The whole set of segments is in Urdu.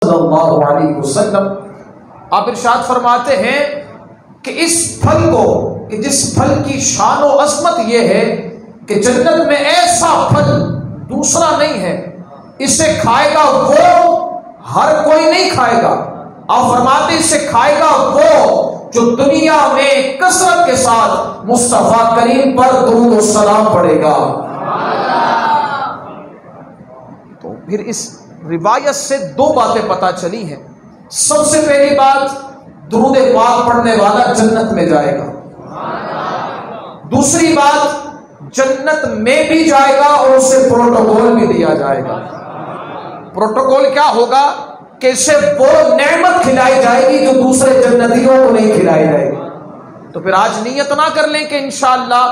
صلی اللہ علیہ وسلم آپ ارشاد فرماتے ہیں کہ اس پھل کو، کہ جس پھل کی شان و عظمت یہ ہے کہ جنت میں ایسا پھل دوسرا نہیں ہے، اسے کھائے گا وہ، ہر کوئی نہیں کھائے گا۔ آپ فرماتے ہیں اسے کھائے گا وہ جو دنیا میں کثرت کے ساتھ مصطفیٰ کریم پر درود و سلام پڑھے گا۔ تو پھر اس روایت سے دو باتیں پتہ چلی ہیں۔ سب سے پہلی بات، درود پاک پڑھنے والا جنت میں جائے گا۔ دوسری بات، جنت میں بھی جائے گا اور اسے پروٹوکول بھی دیا جائے گا۔ پروٹوکول کیا ہوگا کہ اسے وہ نعمت کھلائی جائے گی جو دوسرے جنتیوں کو نہیں کھلائی جائے گی۔ تو پھر آج نیت نہ کر لیں کہ انشاءاللہ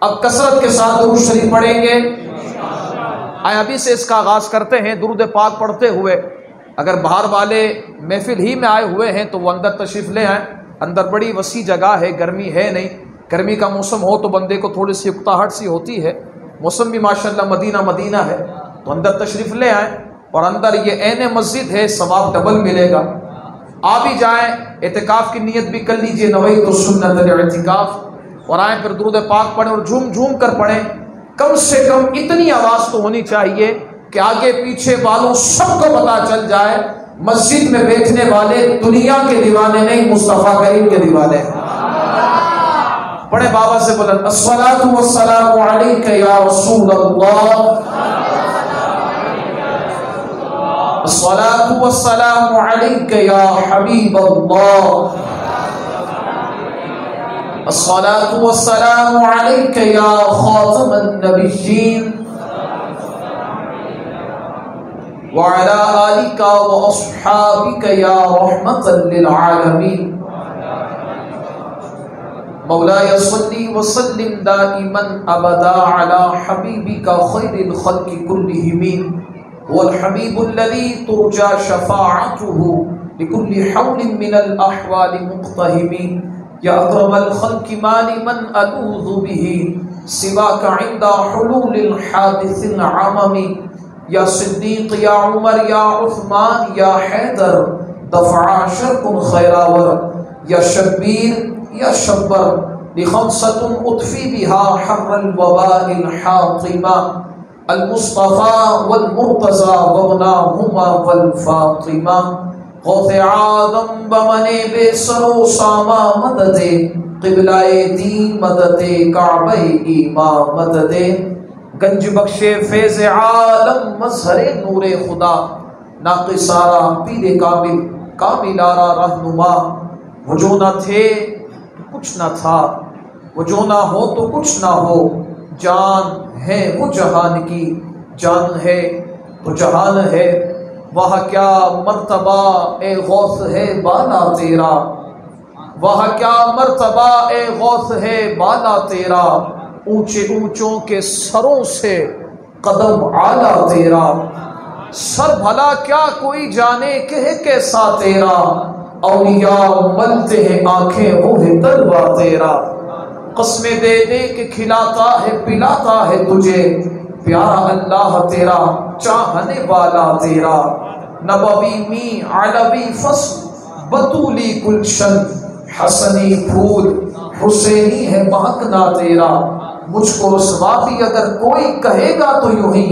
اب کثرت کے ساتھ درود شریف پڑھیں گے۔ آئے ابھی سے اس کا آغاز کرتے ہیں درود پاک پڑھتے ہوئے۔ اگر باہر والے محفل ہی میں آئے ہوئے ہیں تو وہ اندر تشریف لے آئیں، اندر بڑی وسیع جگہ ہے، گرمی ہے نہیں۔ گرمی کا موسم ہو تو بندے کو تھوڑی سی اکتاہٹ سی ہوتی ہے، موسم بھی ماشاءاللہ مدینہ ہے، تو اندر تشریف لے آئیں۔ اور اندر یہ عین مسجد ہے، ثواب ڈبل ملے گا۔ آ بھی جائیں، اعتکاف کی نیت بھی کر لیجئے، نویت سنت الاعتکاف، اور آئیں پھر درود پاک پڑھیں اور جھوم جھوم کر پڑھیں۔ کم سے کم اتنی آواز تو ہونی چاہیے کہ آگے پیچھے والوں سب کو پتہ چل جائے مسجد میں بیٹھنے والے دنیا کے دیوانے نہیں، مصطفیٰ کریم کے دیوانے ہیں۔ پڑھیں بابا سے بلند، الصلاۃ والسلام علیک یا رسول اللہ، الصلاۃ والسلام علیک یا حبیب اللہ، الصلاۃ والسلام علیک یا خاتم النبیین وعلی آلک واصحابک یا رحمۃ للعالمین۔ مولاي صلی وسلم دائما ابدا علی حبیبک خیر الخلق كلهم، والحبیب الذی ترجى شفاعته لكل حول من الاحوال مقتحم، یا اکرم الخلق ما لمن الوذ به سواک عند حلول الحادث العمم، یا صدیق یا عمر یا عثمان یا حیدر دفع شرک خیراور، یا شبیر یا شبر لخمسة اطفی بها حر الوباء الحاطمہ، المصطفى والمرتضى وابناهما والفاطمہ، غوث آدم بمنے بے سر و ساما مدد، قبلہ دین مدد، کعبہ ایمان مدد، گنج بخش فیض عالم مظہر نور خدا، ناقصارا پیر کامل کاملارا رہنما، وہ جو نہ تھے تو کچھ نہ تھا، وہ جو نہ ہو تو کچھ نہ ہو، جان ہے وہ جہان کی، جان ہے تو جہان ہے، وہاں کیا مرتبہ اے غوث ہے بالا تیرا، وہاں کیا مرتبہ اے غوث ہے بالا تیرا، اونچے اونچوں کے سروں سے قدم اعلیٰ تیرا، سر بھلا کیا کوئی جانے کہ ہے کیسا تیرا، اولیاء ملتے ہیں آنکھیں وہ ہے تلوا تیرا، قسمیں دے دے کہ کھلاتا ہے پلاتا ہے تجھے، پیارا اللہ تیرا چاہنے والا تیرا، نبوی می علوی فصل بطولی گلشن، حسنی پھول حسینی ہے مہکنا تیرا، مجھ کو رسوا بھی اگر کوئی کہے گا تو یوں ہی،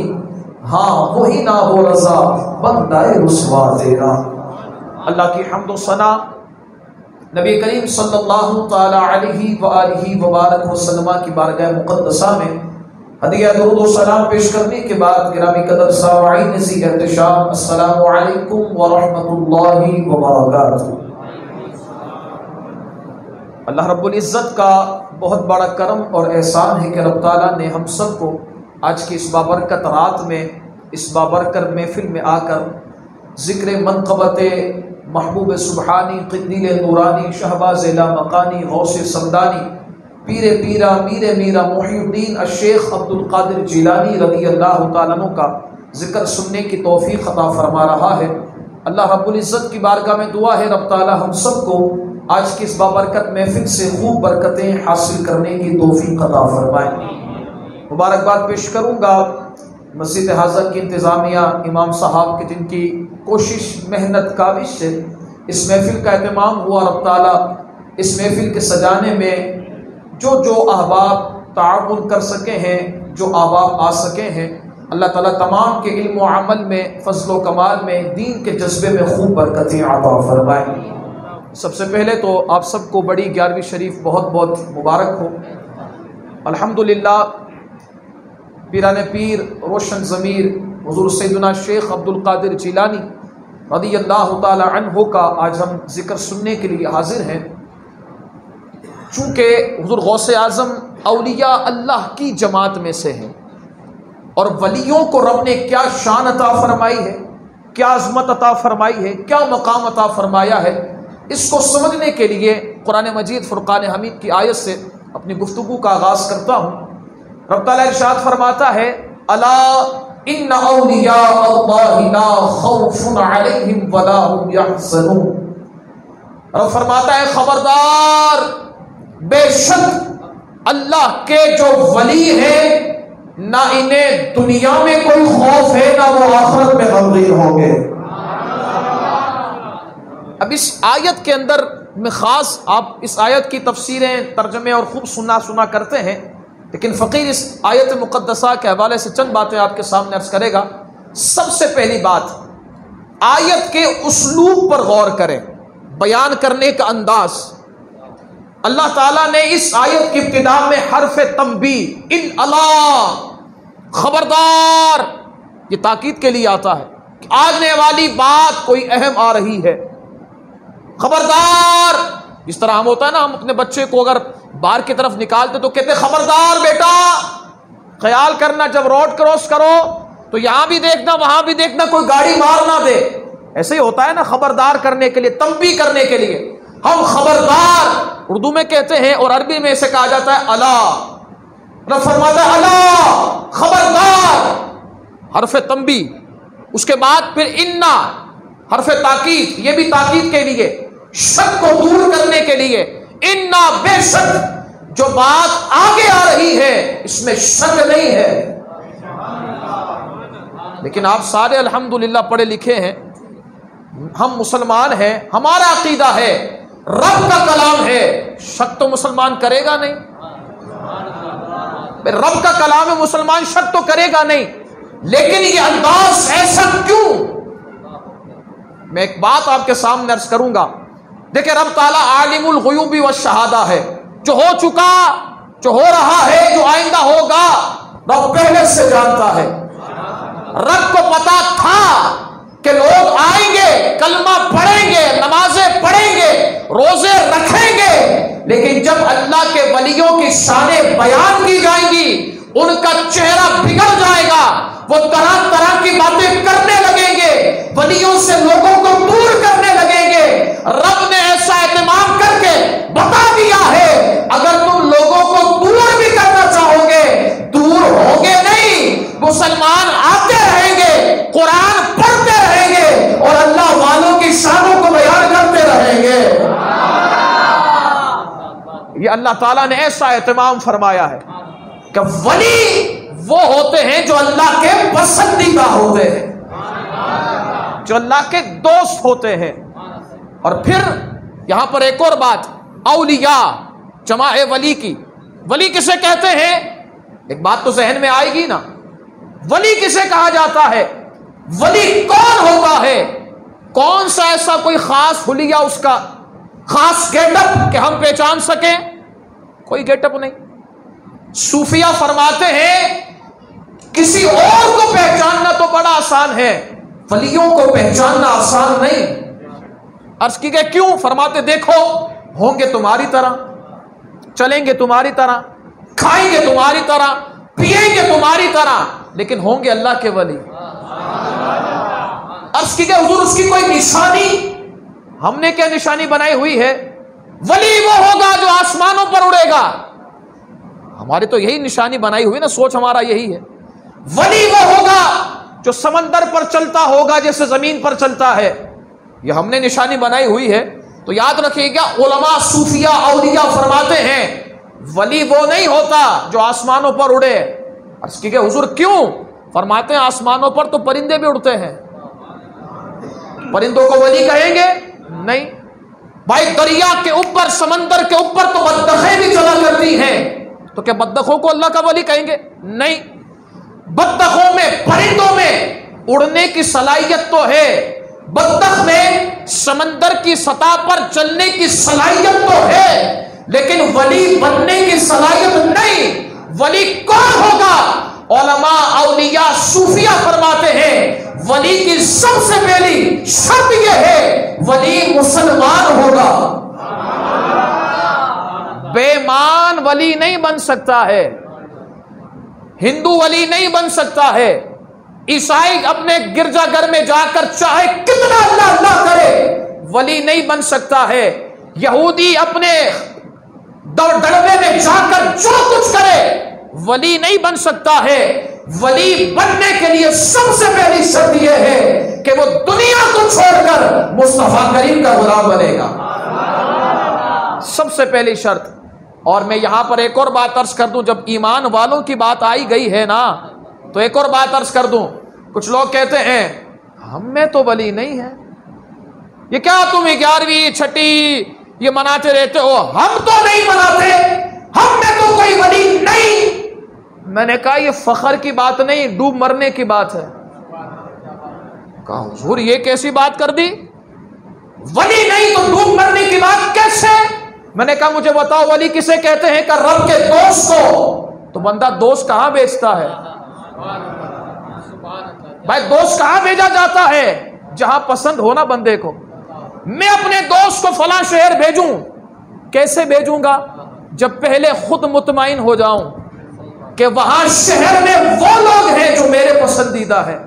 ہاں وہی نہ ہو رضا بندہ رسوا تیرا۔ اللہ کی حمد و ثنا نبی کریم صلی اللہ تعالی علیہ وآلہ وبارک وسلم کی بارگاہ مقدسہ میں ہدیہ درود و سلام پیش کرنے کے بعد گرامی قدر سامعین ذی احتشام، السلام علیکم ورحمۃ اللہ وبرکاتہ۔ اللہ رب العزت کا بہت بڑا کرم اور احسان ہے کہ رب تعالیٰ نے ہم سب کو آج کی اس بابرکت رات میں، اس بابرکت محفل میں آ کر ذکر منقبت محبوب سبحانی قندیل نورانی شہباز لامقانی غوث سمدانی پیر پیرا میر میرا محی الدین الشیخ عبد القادر جیلانی رضی اللہ تعالیٰ عنہ کا ذکر سننے کی توفیق عطا فرما رہا ہے۔ اللہ رب العزت کی بارگاہ میں دعا ہے رب تعالیٰ ہم سب کو آج کی اس بابرکت محفل سے خوب برکتیں حاصل کرنے کی توفیق عطا فرمائے۔ مبارکباد پیش کروں گا مسجد حاضر کی انتظامیہ، امام صاحب کی جن کی کوشش محنت کاوش سے اس محفل کا اہتمام ہوا. رب تعالیٰ اس محفل کے سجانے میں جو احباب تعاون کر سکے ہیں، جو احباب آ سکے ہیں، اللہ تعالیٰ تمام کے علم و عمل میں، فضل و کمال میں، دین کے جذبے میں خوب برکتیں عطا فرمائے. سب سے پہلے تو آپ سب کو بڑی 11ویں شریف بہت بہت مبارک ہو. الحمدللہ پیران پیر روشن ضمیر حضور سیدنا شیخ عبد القادر جیلانی رضی اللہ تعالی عنہ کا آج ہم ذکر سننے کے لیے حاضر ہیں. چونکہ حضور غوث اعظم اولیاء اللہ کی جماعت میں سے ہیں، اور ولیوں کو رب نے کیا شان عطا فرمائی ہے، کیا عظمت عطا فرمائی ہے، کیا مقام عطا فرمایا ہے، اس کو سمجھنے کے لیے قرآن مجید فرقان حمید کی آیت سے اپنی گفتگو کا آغاز کرتا ہوں. رب تعالیٰ ارشاد فرماتا ہے الا ان اولیاء اللہ لا خوف علیہم ولا هم یحزنون. رب فرماتا ہے خبردار، بے شک اللہ کے جو ولی ہیں نہ انہیں دنیا میں کوئی خوف ہے، نہ وہ آخرت میں غمگین ہوں گے. اب اس آیت کے اندر میں خاص آپ اس آیت کی تفسیریں، ترجمے اور خوب سنا کرتے ہیں، لیکن فقیر اس آیت مقدسہ کے حوالے سے چند باتیں آپ کے سامنے عرض کرے گا. سب سے پہلی بات، آیت کے اسلوب پر غور کریں، بیان کرنے کا انداز. اللہ تعالیٰ نے اس آیت کی ابتدا میں حرف تنبیہ ان اللہ، خبردار، یہ تاکید کے لیے آتا ہے کہ آگنے والی بات کوئی اہم آ رہی ہے. خبردار، جس طرح ہم ہوتا ہے نا، ہم اپنے بچے کو اگر باہر کی طرف نکالتے تو کہتے خبردار بیٹا، خیال کرنا جب روڈ کراس کرو تو یہاں بھی دیکھنا وہاں بھی دیکھنا، کوئی گاڑی مار نہ دے. ایسے ہی ہوتا ہے نا، خبردار کرنے کے لیے، تنبیہ کرنے کے لیے. ہم خبردار اردو میں کہتے ہیں اور عربی میں اسے کہا جاتا ہے اللہ. رب فرماتا ہے اللہ، خبردار، حرف تنبیہ. اس کے بعد پھر انا، حرف تاکید، یہ بھی تاکید کے لیے، شک کو دور کرنے کے لیے. انا، بے شک جو بات آگے آ رہی ہے اس میں شک نہیں ہے. لیکن آپ سارے الحمدللہ پڑھے لکھے ہیں، ہم مسلمان ہیں، ہمارا عقیدہ ہے رب کا کلام ہے، شک تو مسلمان کرے گا نہیں. رب کا کلام ہے، مسلمان شک تو کرے گا نہیں. لیکن یہ انداز ایسا کیوں؟ میں ایک بات آپ کے سامنے عرض کروں گا. دیکھیں، رب تعالیٰ عالم الغیوب والشہادہ ہے. جو ہو چکا، جو ہو رہا ہے، جو آئندہ ہوگا، رب پہلے سے جانتا ہے. رب کو پتا تھا کہ لوگ آئیں گے، کلمہ پڑھیں گے، نمازیں پڑھیں گے، روزے رکھیں گے، لیکن جب اللہ کے ولیوں کی شانیں بیان کی جائیں گی ان کا چہرہ بگڑ جائے گا، وہ طرح طرح کی باتیں کرنے لگیں گے، ولیوں سے لوگوں کو دور کرنے لگیں گے. رب نے ایسا اہتمام کر کے بتا دیا ہے اگر تم لوگوں کو دور بھی کرنا چاہو گے دور ہوگے نہیں. مسلمان آتے رہیں گے، قرآن پڑھتے رہیں گے اور اللہ والوں کی شانوں کو بیان کرتے رہیں گے. یہ اللہ تعالیٰ نے ایسا اہتمام فرمایا ہے کہ ولی وہ ہوتے ہیں جو اللہ کے پسندیدہ ہوتے ہیں، جو اللہ کے دوست ہوتے ہیں. اور پھر یہاں پر ایک اور بات، اولیاء جمع ولی کی. ولی کسے کہتے ہیں؟ ایک بات تو ذہن میں آئے گی نا، ولی کسے کہا جاتا ہے؟ ولی کون ہوتا ہے؟ کون سا ایسا کوئی خاص حلیہ، اس کا خاص گیٹ اپ کہ ہم پہچان سکیں؟ کوئی گیٹ اپ نہیں. صوفیہ فرماتے ہیں کسی اور کو پہچاننا تو بڑا آسان ہے، ولیوں کو پہچاننا آسان نہیں. عرض کی گئی کیوں؟ فرماتے دیکھو، ہوں گے تمہاری طرح، چلیں گے تمہاری طرح، کھائیں گے تمہاری طرح، پیئیں گے تمہاری طرح، لیکن ہوں گے اللہ کے ولی. عرض کی گئی حضور اس کی کوئی نشانی؟ ہم نے کیا نشانی بنائی ہوئی ہے؟ ولی وہ ہوگا جو آسمانوں پر اڑے گا. ہماری تو یہی نشانی بنائی ہوئی نا، سوچ ہمارا یہی ہے. ولی وہ ہوگا جو سمندر پر چلتا ہوگا جیسے زمین پر چلتا ہے، یہ ہم نے نشانی بنائی ہوئی ہے. تو یاد رکھیے گا، علماء صوفیہ اولیاء فرماتے ہیں ولی وہ نہیں ہوتا جو آسمانوں پر اڑے. عرض کی کہ حضور کیوں؟ فرماتے ہیں آسمانوں پر تو پرندے بھی اڑتے ہیں. پرندوں کو ولی کہیں گے؟ نہیں بھائی، دریا کے اوپر سمندر کے اوپر تو بطخیں بھی چلا کرتی ہیں، تو کیا بطخوں کو اللہ کا ولی کہیں گے؟ نہیں، بطخوں میں پرندوں میں اڑنے کی صلاحیت تو ہے، بطخ میں سمندر کی سطح پر چلنے کی صلاحیت تو ہے، لیکن ولی بننے کی صلاحیت نہیں۔ ولی کون ہوگا؟ علماء اولیاء صوفیہ فرماتے ہیں ولی کی سب سے پہلی شرط یہ ہے ولی مسلمان ہوگا۔ بے ایمان ولی نہیں بن سکتا ہے، ہندو ولی نہیں بن سکتا ہے، عیسائی اپنے گرجا گھر میں جا کر چاہے کتنا اللہ اللہ کرے ولی نہیں بن سکتا ہے، یہودی اپنے ڈڑبے میں جا کر جو کچھ کرے ولی نہیں بن سکتا ہے۔ ولی بننے کے لیے سب سے پہلی شرط یہ ہے کہ وہ دنیا کو چھوڑ کر مصطفیٰ کریم کا غلام بنے گا، سب سے پہلی شرط۔ اور میں یہاں پر ایک اور بات عرض کر دوں، جب ایمان والوں کی بات آئی گئی ہے نا، تو ایک اور بات عرض کر دوں۔ کچھ لوگ کہتے ہیں ہم میں تو ولی نہیں ہے، یہ کیا تم 11ویں 6ٹی یہ مناتے رہتے ہو؟ ہم تو نہیں مناتے، ہم میں تو کوئی ولی نہیں۔ میں نے کہا یہ فخر کی بات نہیں، ڈوب مرنے کی بات ہے۔ کہا حضور یہ کیسی بات کر دی، ولی نہیں تو ڈوب مرنے کی بات کیسے؟ میں نے کہا مجھے بتاؤ ولی کسے کہتے ہیں؟ کہ رب کے دوست کو۔ تو بندہ دوست کہاں بیچتا ہے بھائی؟ دوست کہاں بھیجا جاتا ہے؟ جہاں پسند ہونا بندے کو۔ میں اپنے دوست کو فلاں شہر بھیجوں، کیسے بھیجوں گا؟ جب پہلے خود مطمئن ہو جاؤں کہ وہاں شہر میں وہ لوگ ہیں جو میرے پسندیدہ ہیں،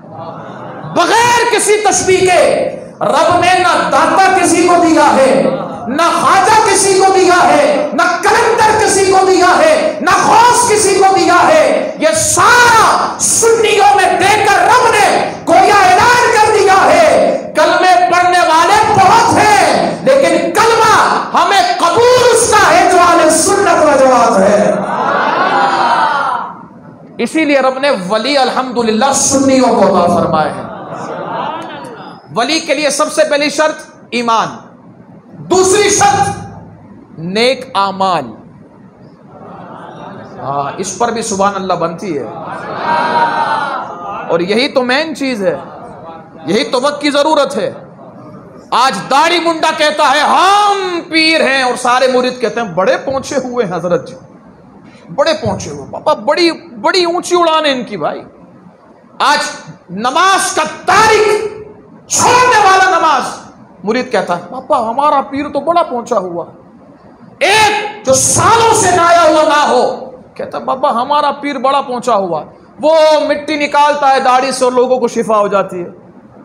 بغیر کسی تشبیہ کے۔ رب نے نہ داتا کسی کو دیا ہے، نہ خواجہ کسی کو دیا ہے، نہ کلندر کسی کو دیا ہے، نہ غوث کسی کو دیا ہے، یہ سارا سنیوں میں دے کر رب نے گویا اعلان کر دیا ہے کلمے پڑھنے والے بہت ہیں، لیکن کلمہ ہمیں قبول اس کا ہے جو اہل سنت و جماعت ہے۔ اسی لیے رب نے ولی الحمدللہ سنیوں کو عطا فرمائے ہیں۔ ولی کے لیے سب سے پہلی شرط ایمان، دوسری شرط نیک اعمال۔ ہاں اس پر بھی سبحان اللہ بنتی ہے، اور یہی تو مین چیز ہے، یہی تو وقت کی ضرورت ہے۔ آج داڑھی منڈا کہتا ہے ہم پیر ہیں، اور سارے مرید کہتے ہیں بڑے پہنچے ہوئے ہیں حضرت جی، بڑے پہنچے ہوئے بابا، بڑی بڑی اونچی اڑان ہے ان کی۔ بھائی آج نماز کا تارک چھوڑنے والا نماز مرید کہتا ہے پاپا ہمارا پیر تو بڑا پہنچا ہوا، ایک جو سالوں سے نہ آیا ہوا نہ ہو کہتا ہے بابا ہمارا پیر بڑا پہنچا ہوا، وہ مٹی نکالتا ہے داڑھی سے اور لوگوں کو شفا ہو جاتی ہے۔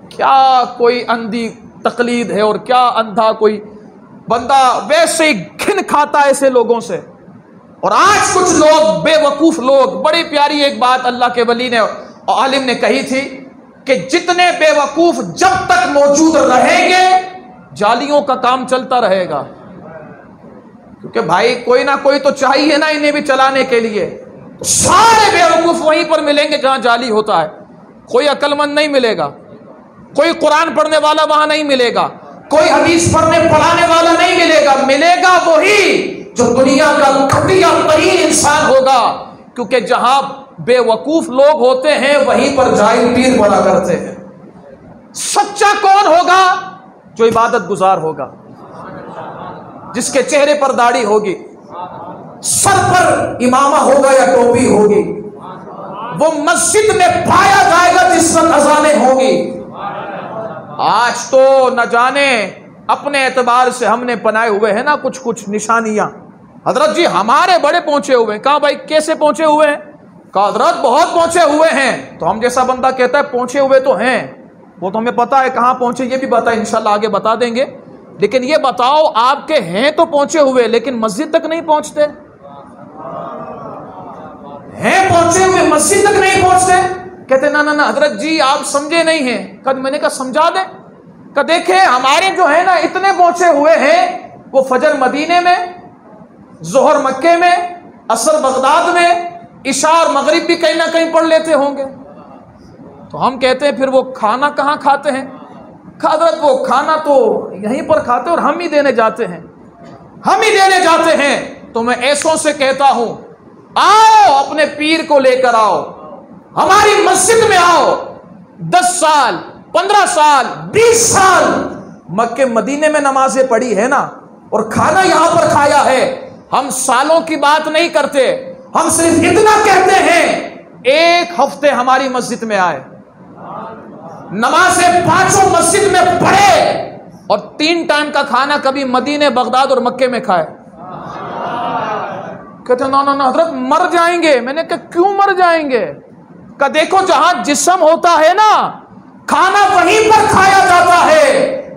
کیا کوئی اندھی تقلید ہے، اور کیا اندھا کوئی بندہ ویسے ہی گھن کھاتا ہے ایسے لوگوں سے۔ اور آج کچھ لوگ بے وقوف لوگ، بڑی پیاری ایک بات اللہ کے ولی نے عالم نے کہی تھی کہ جتنے بے وقوف جب تک موجود رہیں گے جالیوں کا کام چلتا رہے گا، کیونکہ بھائی کوئی نہ کوئی تو چاہیے نا انہیں بھی چلانے کے لیے۔ سارے بے وقوف وہیں پر ملیں گے جہاں جعلی ہوتا ہے، کوئی عقل مند نہیں ملے گا، کوئی قرآن پڑھنے والا وہاں نہیں ملے گا، کوئی حدیث پڑھانے والا نہیں ملے گا، ملے گا وہی جو دنیا کا گھٹیا ترین انسان ہوگا، کیونکہ جہاں بے وقوف لوگ ہوتے ہیں وہیں پر جاہل پیر بنا کرتے ہیں۔ سچا کون ہوگا؟ جو عبادت گزار ہوگا، جس کے چہرے پر داڑھی ہوگی، سر پر امامہ ہوگا یا ٹوپی ہوگی، وہ مسجد میں پایا جائے گا جس وقت اذانیں ہوگی۔ آج تو نہ جانے اپنے اعتبار سے ہم نے بنائے ہوئے ہیں نا کچھ نشانیاں، حضرت جی ہمارے بڑے پہنچے ہوئے ہیں۔ کہا بھائی کیسے پہنچے ہوئے ہیں؟ کہا حضرت بہت پہنچے ہوئے ہیں۔ تو ہم جیسا بندہ کہتا ہے پہنچے ہوئے تو ہیں، وہ تو ہمیں پتا ہے کہاں پہنچے، یہ بھی بتا انشاءاللہ آگے بتا دیں گے، لیکن یہ بتاؤ آپ کے ہیں تو پہنچے ہوئے لیکن مسجد تک نہیں پہنچتے، ہیں پہنچے ہوئے مسجد تک نہیں پہنچتے۔ کہتے نہ حضرت جی آپ سمجھے نہیں ہیں۔ میں نے کہا سمجھا دیں۔ کہ دیکھیں ہمارے جو ہیں نا اتنے پہنچے ہوئے ہیں، وہ فجر مدینے میں، ظہر مکے میں، عصر بغداد میں، عشاء اور مغرب بھی کہیں نہ کہیں پڑھ لیتے ہوں گے۔ تو ہم کہتے ہیں پھر وہ کھانا کہاں کھاتے ہیں؟ حضرت وہ کھانا تو یہیں پر کھاتے اور ہم ہی دینے جاتے ہیں، ہم ہی دینے جاتے ہیں۔ تو میں ایسوں سے کہتا ہوں آؤ اپنے پیر کو لے کر آؤ، ہماری مسجد میں آؤ، 10 سال 15 سال 20 سال مکے مدینے میں نمازیں پڑھی ہے نا، اور کھانا یہاں پر کھایا ہے۔ ہم سالوں کی بات نہیں کرتے، ہم صرف اتنا کہتے ہیں ایک ہفتے ہماری مسجد میں آئے، نمازیں 5 مسجد میں پڑھے، اور 3 ٹائم کا کھانا کبھی مدینے بغداد اور مکے میں کھائے۔ کہتے ہیں نا حضرت مر جائیں گے۔ میں نے کہا کیوں مر جائیں گے؟ کہ دیکھو جہاں جسم ہوتا ہے نا کھانا وہیں پر کھایا جاتا ہے۔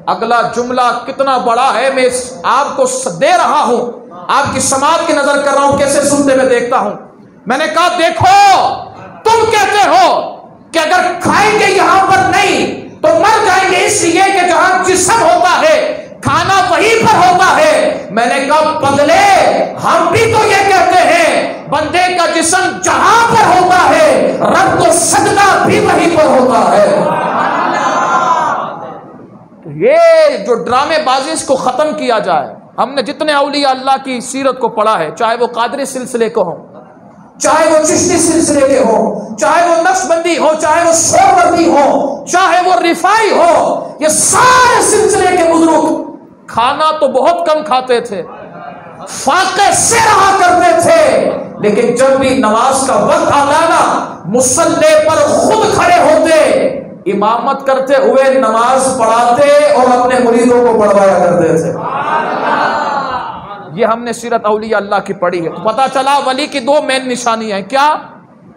اگلا جملہ کتنا بڑا ہے، میں آپ کو دے رہا ہوں، آپ کی سماعت کی نظر کر رہا ہوں، کیسے سنتے میں دیکھتا ہوں۔ میں نے کہا دیکھو تم کہتے ہو کہ اگر کھائیں گے یہاں پر نہیں تو مر جائیں گے، اس لیے کہ جہاں جسم ہوتا ہے کھانا وہیں پر ہوتا ہے۔ میں نے کہا پگلے ہم بھی تو یہ کہتے ہیں بندے کا جسم جہاں پر ہوتا ہے رب کو سجدہ بھی وہیں پر ہوتا ہے۔ یہ جو ڈرامے بازی اس کو ختم کیا جائے۔ ہم نے جتنے اولیاء اللہ کی سیرت کو پڑھا ہے، چاہے وہ قادری سلسلے کو ہوں، چاہے وہ چشتی سلسلے کے ہوں، چاہے وہ نقشبندی ہو، چاہے وہ سہروردی ہو، چاہے وہ رفاعی ہو، یہ سارے سلسلے کے بزرگ کھانا تو بہت کم کھاتے تھے، فاقے سے رہا کرتے تھے، لیکن جب بھی نماز کا وقت آتا نا مصلی پر خود کھڑے ہوتے، امامت کرتے ہوئے نماز پڑھاتے اور اپنے مریدوں کو پڑھوایا کرتے تھے۔ یہ ہم نے سیرت اولیاء اللہ کی پڑھی ہے، تو پتا چلا ولی کی 2 مین نشانیاں ہیں، کیا؟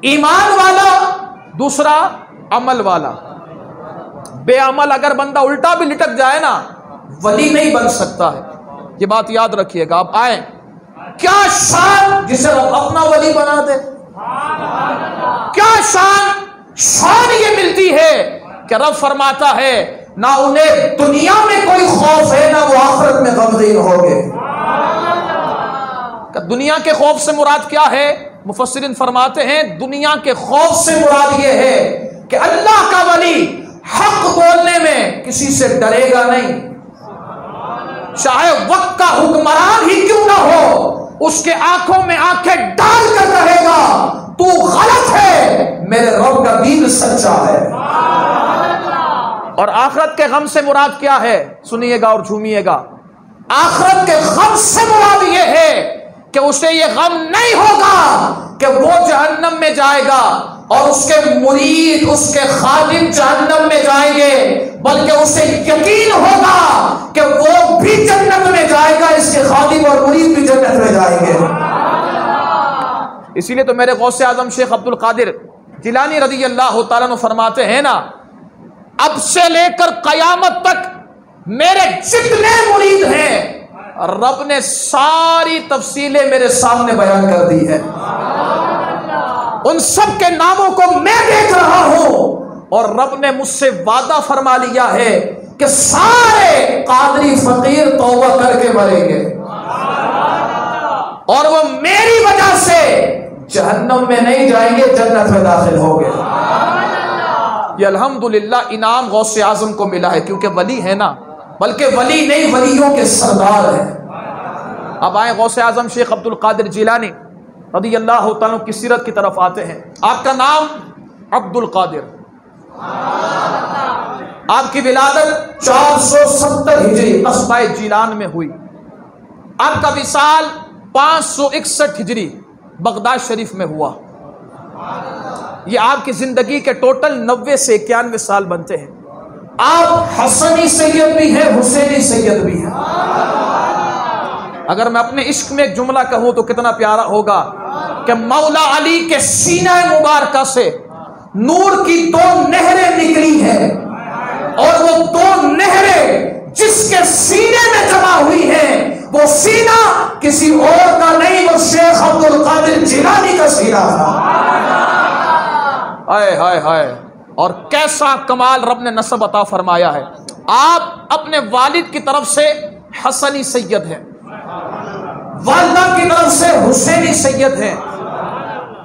ایمان والا، دوسرا عمل والا۔ بے عمل اگر بندہ الٹا بھی لٹک جائے نا ولی نہیں بن سکتا ہے، یہ بات یاد رکھیے گا۔ آپ آئیں، کیا شان جسے اپنا ولی بنا دے، کیا شان یہ ملتی ہے کہ رب فرماتا ہے نہ انہیں دنیا میں کوئی خوف ہے نہ وہ آخرت میں غمگین ہوگے۔ دنیا کے خوف سے مراد کیا ہے؟ مفسرین فرماتے ہیں دنیا کے خوف سے مراد یہ ہے کہ اللہ کا ولی حق بولنے میں کسی سے ڈرے گا نہیں، چاہے وقت کا حکمران ہی کیوں نہ ہو، اس کے آنکھوں میں آنکھیں ڈال کر کہے گا تو غلط ہے، میرے رب کا دین سچا ہے۔ اور آخرت کے غم سے مراد کیا ہے؟ سنیے گا اور جھومیے گا۔ آخرت کے غم سے مراد یہ ہے کہ اسے یہ غم نہیں ہوگا کہ وہ جہنم میں جائے گا اور اس کے مرید اس کے خادم جہنم میں جائیں گے، بلکہ اسے یقین ہوگا کہ وہ بھی جنت میں جائے گا، اس کے خادم اور مرید بھی جنت میں جائیں گے۔ اسی لیے تو میرے غوث اعظم شیخ عبد القادر جیلانی رضی اللہ تعالیٰ عنہ فرماتے ہیں نا، اب سے لے کر قیامت تک میرے جتنے مرید ہیں رب نے ساری تفصیلیں میرے سامنے بیان کر دی ہے، ان سب کے ناموں کو میں دیکھ رہا ہوں، اور رب نے مجھ سے وعدہ فرما لیا ہے کہ سارے قادری فقیر توبہ کر کے مریں گے اور وہ میری وجہ سے جہنم میں نہیں جائیں گے، جنت میں داخل ہوں گے۔ یہ الحمدللہ انعام غوث اعظم کو ملا ہے، کیونکہ ولی ہے نا، بلکہ ولی نہیں ولیوں کے سردار ہیں۔ اب آئیں غوث اعظم شیخ عبد القادر جیلانی رضی اللہ تعالیٰ کی سیرت کی طرف آتے ہیں۔ آپ کا نام عبد القادر، آپ کی ولادت 470 ہجری قصبہ جیلان میں ہوئی، آپ کا وصال 561 ہجری بغداد شریف میں ہوا۔ یہ آپ کی زندگی کے ٹوٹل 90 سے 91 سال بنتے ہیں۔ آپ حسنی سید بھی ہیں، حسینی سید بھی ہیں۔ اگر میں اپنے عشق میں ایک جملہ کہوں تو کتنا پیارا ہوگا کہ مولا علی کے سینہ مبارکہ سے نور کی 2 نہریں نکلی ہیں، اور وہ 2 نہریں جس کے سینے میں جمع ہوئی ہیں وہ سینہ کسی اور کا نہیں، وہ شیخ عبد القادر جیلانی کا سینہ تھا۔ ہائے ہائے ہائے، اور کیسا کمال رب نے نسب عطا فرمایا ہے۔ آپ اپنے والد کی طرف سے حسنی سید ہیں، والدہ کی طرف سے حسینی سید ہیں۔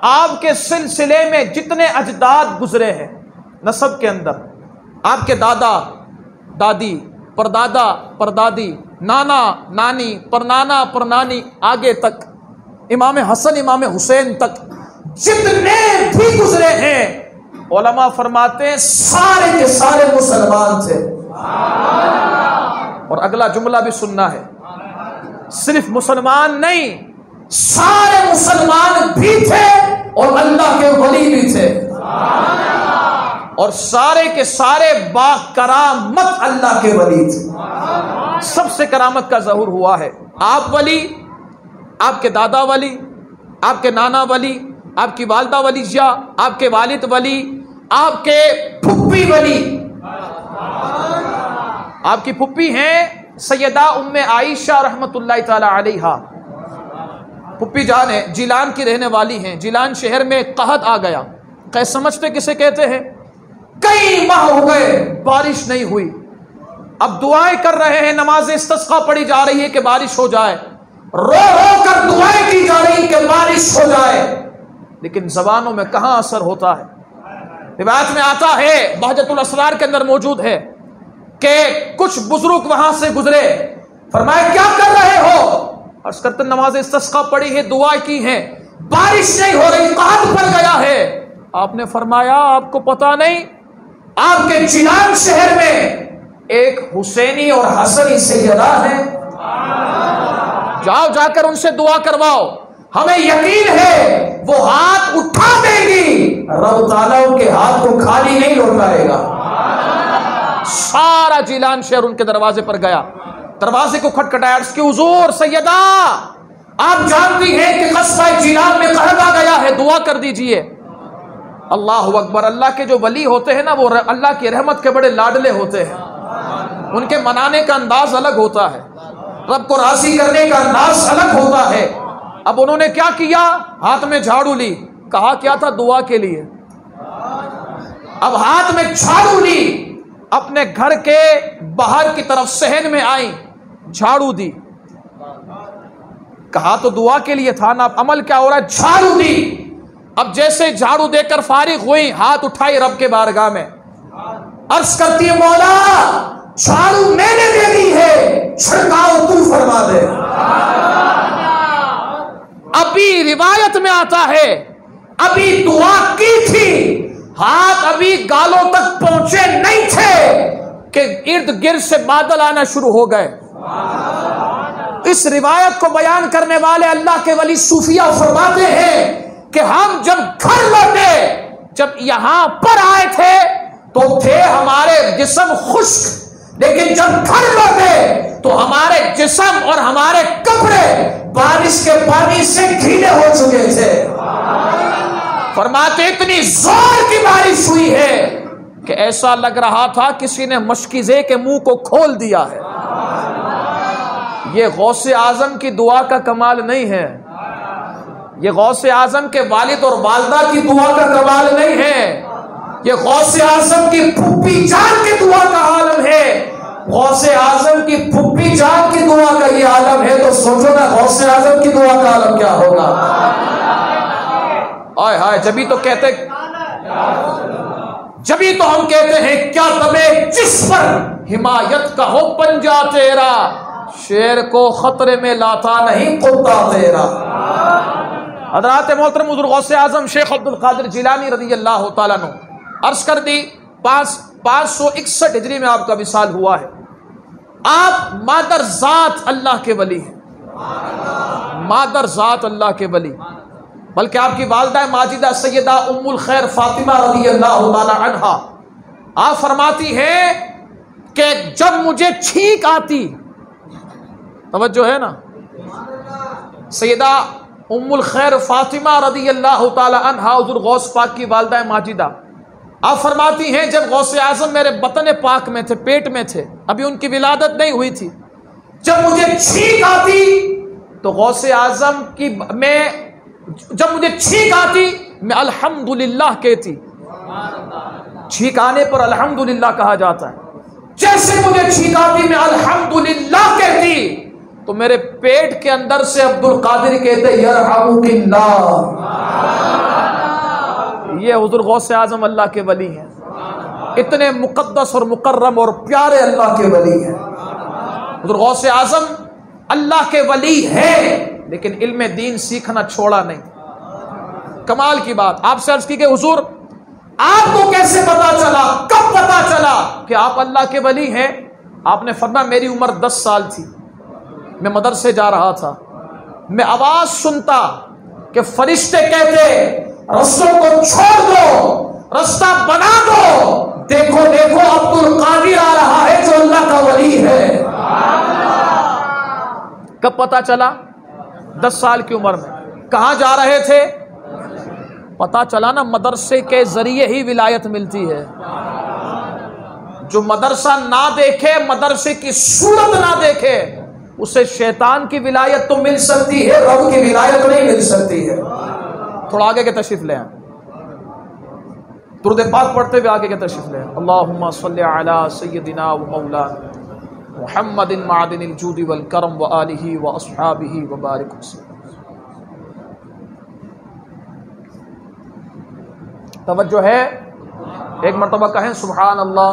آپ کے سلسلے میں جتنے اجداد گزرے ہیں نسب کے اندر، آپ کے دادا دادی، پردادا، پردادی، نانا، نانی، پرنانا، پرنانی، آگے تک امام حسن، امام حسین تک جتنے بھی گزرے ہیں، علماء فرماتے ہیں سارے کے سارے مسلمان تھے۔ اور اگلا جملہ بھی سننا ہے، صرف مسلمان نہیں، سارے مسلمان بھی تھے اور اللہ کے ولی بھی تھے، اور سارے کے سارے با کرامت اللہ کے ولی تھے۔ سب سے کرامت کا ظہور ہوا ہے۔ آپ ولی، آپ کے دادا ولی، آپ کے نانا ولی، آپ کی والدہ ولیجہ، آپ کے والد ولی، آپ کے پھپھی ولی۔ آپ کی پھپھی ہیں سیدہ ام عائشہ رحمت اللہ تعالی علیہا، پھپھی جان ہے، جیلان کی رہنے والی ہیں۔ جیلان شہر میں قحط آ گیا، قحط سمجھتے کسے کہتے ہیں؟ کئی ماہ ہو گئے بارش نہیں ہوئی، اب دعائیں کر رہے ہیں، نماز استسقا پڑھی جا رہی ہے کہ بارش ہو جائے، رو رو کر دعائیں کی جا رہی کہ بارش ہو جائے، لیکن زبانوں میں کہاں اثر ہوتا ہے۔ روایت میں آتا ہے، بہجت الاسرار کے اندر موجود ہے کہ کچھ بزرگ وہاں سے گزرے، فرمایا کیا کر رہے ہو؟ عرض کرتے نماز استسقا پڑھی ہے، دعا کی ہے، بارش نہیں ہو رہی، قحط پڑ گیا ہے۔ آپ نے فرمایا آپ کو پتا نہیں، آپ کے جیلان شہر میں ایک حسینی اور حسنی سیدہ ہیں، جاؤ جا کر ان سے دعا کرواؤ، ہمیں یقین ہے وہ ہاتھ اٹھا دیں گی، رب تعالیٰ ان کے ہاتھ کو خالی نہیں لوٹائے گا۔ سارا جیلان شہر ان کے دروازے پر گیا، دروازے کو کھٹکھٹایا، اس کی حضور سیدہ آپ جانتی ہیں کہ قصبہ جیلان میں قحط آ گیا ہے، دعا کر دیجئے۔ اللہ اکبر، اللہ کے جو ولی ہوتے ہیں نا وہ اللہ کی رحمت کے بڑے لاڈلے ہوتے ہیں، ان کے منانے کا انداز الگ ہوتا ہے، رب کو راضی کرنے کا انداز الگ ہوتا ہے۔ اب انہوں نے کیا کیا؟ ہاتھ میں جھاڑو لی، کہا کیا تھا؟ دعا کے لیے۔ اب ہاتھ میں جھاڑو لی، اپنے گھر کے باہر کی طرف صحن میں آئی، جھاڑو دی، کہا تو دعا کے لیے تھا نا، عمل کیا ہو رہا ہے؟ جھاڑو دی۔ اب جیسے جھاڑو دے کر فارغ ہوئی، ہاتھ اٹھائی رب کے بارگاہ میں، عرض کرتی ہے مولا جھاڑو میں نے دے دی ہے، چھڑکاؤ تو فرما دے۔ ابھی روایت میں آتا ہے ابھی دعا کی تھی، ہاتھ ابھی گالوں تک پہنچے نہیں تھے کہ ارد گرد سے بادل آنا شروع ہو گئے۔ اس روایت کو بیان کرنے والے اللہ کے ولی صوفیہ فرماتے ہیں کہ ہم جب گھر لوٹے، جب یہاں پر آئے تھے تو تھے ہمارے جسم خشک، لیکن جب گھر لوٹے تو ہمارے جسم اور ہمارے کپڑے بارش کے پانی سے گیلے ہو چکے تھے۔ فرماتے اتنی زور کی بارش ہوئی ہے کہ ایسا لگ رہا تھا کسی نے مشکیزے کے منہ کو کھول دیا ہے۔ یہ غوث اعظم کی دعا کا کمال نہیں ہے، یہ غوث اعظم کے والد اور والدہ کی دعا کا کمال نہیں ہے، یہ غوث اعظم کی پھپھی جان کی دعا کا عالم ہے۔ غوث اعظم کی پھپھی جان کی دعا کا یہ عالم ہے تو سوچو نا غوث اعظم کی دعا کا عالم کیا ہوگا۔ آئے ہائے، جبھی تو کہتے، جبھی تو ہم کہتے ہیں کیا تمہیں جس پر حمایت کا ہو پنجا تیرا، شیر کو خطرے میں لاتا نہیں کتا تیرا۔ حضرات محترم حضور غوث اعظم شیخ عبد القادر جیلانی رضی اللہ تعالیٰ عنہ، عرض کر دی 561 ہجری میں آپ کا وصال ہوا ہے۔ آپ مادر ذات اللہ کے ولی ہیں، مادر ذات اللہ کے ولی، بلکہ آپ کی والدہ ماجدہ سیدہ ام الخیر فاطمہ رضی اللہ تعالی عنہا، آپ فرماتی ہیں کہ جب مجھے چھینک آتی، توجہ ہے نا، سیدہ ام الخیر فاطمہ رضی اللہ تعالی عنہا حضور غوث پاک کی والدہ ماجدہ، آپ فرماتی ہیں جب غوث اعظم میرے بطن پاک میں تھے، پیٹ میں تھے، ابھی ان کی ولادت نہیں ہوئی تھی، جب مجھے چھینک آتی تو غوث اعظم کی جب مجھے چھینک آتی میں الحمدللہ کہتی، چھینک آنے پر الحمدللہ کہا جاتا ہے، جیسے مجھے چھینک آتی میں الحمدللہ کہتی تو میرے پیٹ کے اندر سے عبد القادر کہتے یرحمک اللہ۔ یہ حضور غوث اعظم اللہ کے ولی ہیں۔ اتنے مقدس اور مکرم اور پیارے اللہ کے ولی ہیں. حضور غوث اعظم اللہ کے ولی ہے لیکن علم دین سیکھنا چھوڑا نہیں. کمال کی بات. آپ سے عرض کی کہ حضور آپ کو کیسے پتا چلا, کب پتا چلا کہ آپ اللہ کے ولی ہیں؟ آپ نے فرمایا میری عمر 10 سال تھی, میں مدرسے جا رہا تھا, میں آواز سنتا کہ فرشتے کہتے رستوں کو چھوڑ دو, رستہ بنا دو, دیکھو دیکھو عبد القادر آ رہا ہے جو اللہ کا ولی ہے. کب پتا چلا؟ 10 سال کی عمر میں. کہاں جا رہے تھے؟ پتا چلا نا مدرسے کے ذریعے ہی ولایت ملتی ہے. جو مدرسہ نہ دیکھے, مدرسے کی صورت نہ دیکھے, اسے شیطان کی ولایت تو مل سکتی ہے, رب کی ولایت نہیں مل سکتی ہے. تھوڑا آگے کے تشریف لیں, درود پاک پڑھتے ہوئے آگے کے تشریف لیں. اللہم صلی علی سیدنا و مولانا محمد معدن الجود والکرم و آلہ و اصحابہ و بارک وسلم. توجہ ہے, ایک مرتبہ کہیں سبحان اللہ.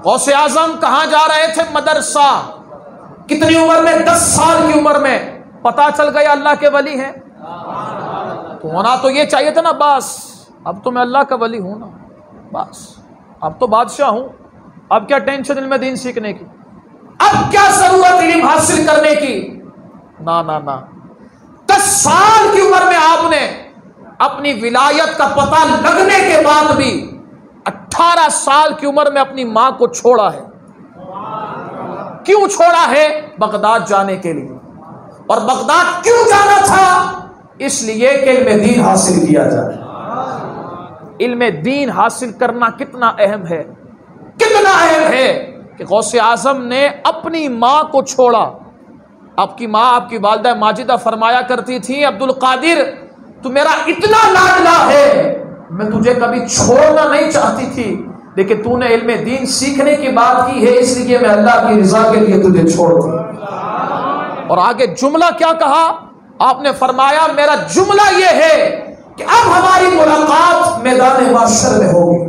غوث اعظم کہاں جا رہے تھے؟ مدرسہ. کتنی عمر میں؟ 10 سال کی عمر میں. پتا چل گیا اللہ کے ولی ہیں. تو ہونا تو یہ چاہیے تھا نا, بس اب تو میں اللہ کا ولی ہوں نا, بس اب تو بادشاہ ہوں, اب کیا ٹینشن علم دین سیکھنے کی, اب کیا ضرورت علم حاصل کرنے کی. نا نا نا. 10 سال کی عمر میں آپ نے اپنی ولایت کا پتہ لگنے کے بعد بھی 18 سال کی عمر میں اپنی ماں کو چھوڑا ہے. کیوں چھوڑا ہے؟ بغداد جانے کے لیے. اور بغداد کیوں جانا تھا؟ اس لیے کہ علم دین حاصل کیا جائے. علم دین حاصل کرنا کتنا اہم ہے, کتنا اہم ہے کہ غوث اعظم نے اپنی ماں کو چھوڑا. آپ کی ماں, آپ کی والدہ ماجدہ فرمایا کرتی تھی عبد القادر تو میرا اتنا لاڈلا ہے, میں تجھے کبھی چھوڑنا نہیں چاہتی تھی, لیکن تو نے علم دین سیکھنے کی بات کی ہے اس لیے میں اللہ کی رضا کے لیے تجھے چھوڑ دوں. اور آگے جملہ کیا کہا آپ نے؟ فرمایا میرا جملہ یہ ہے کہ اب ہماری ملاقات میدان محشر میں ہوگی.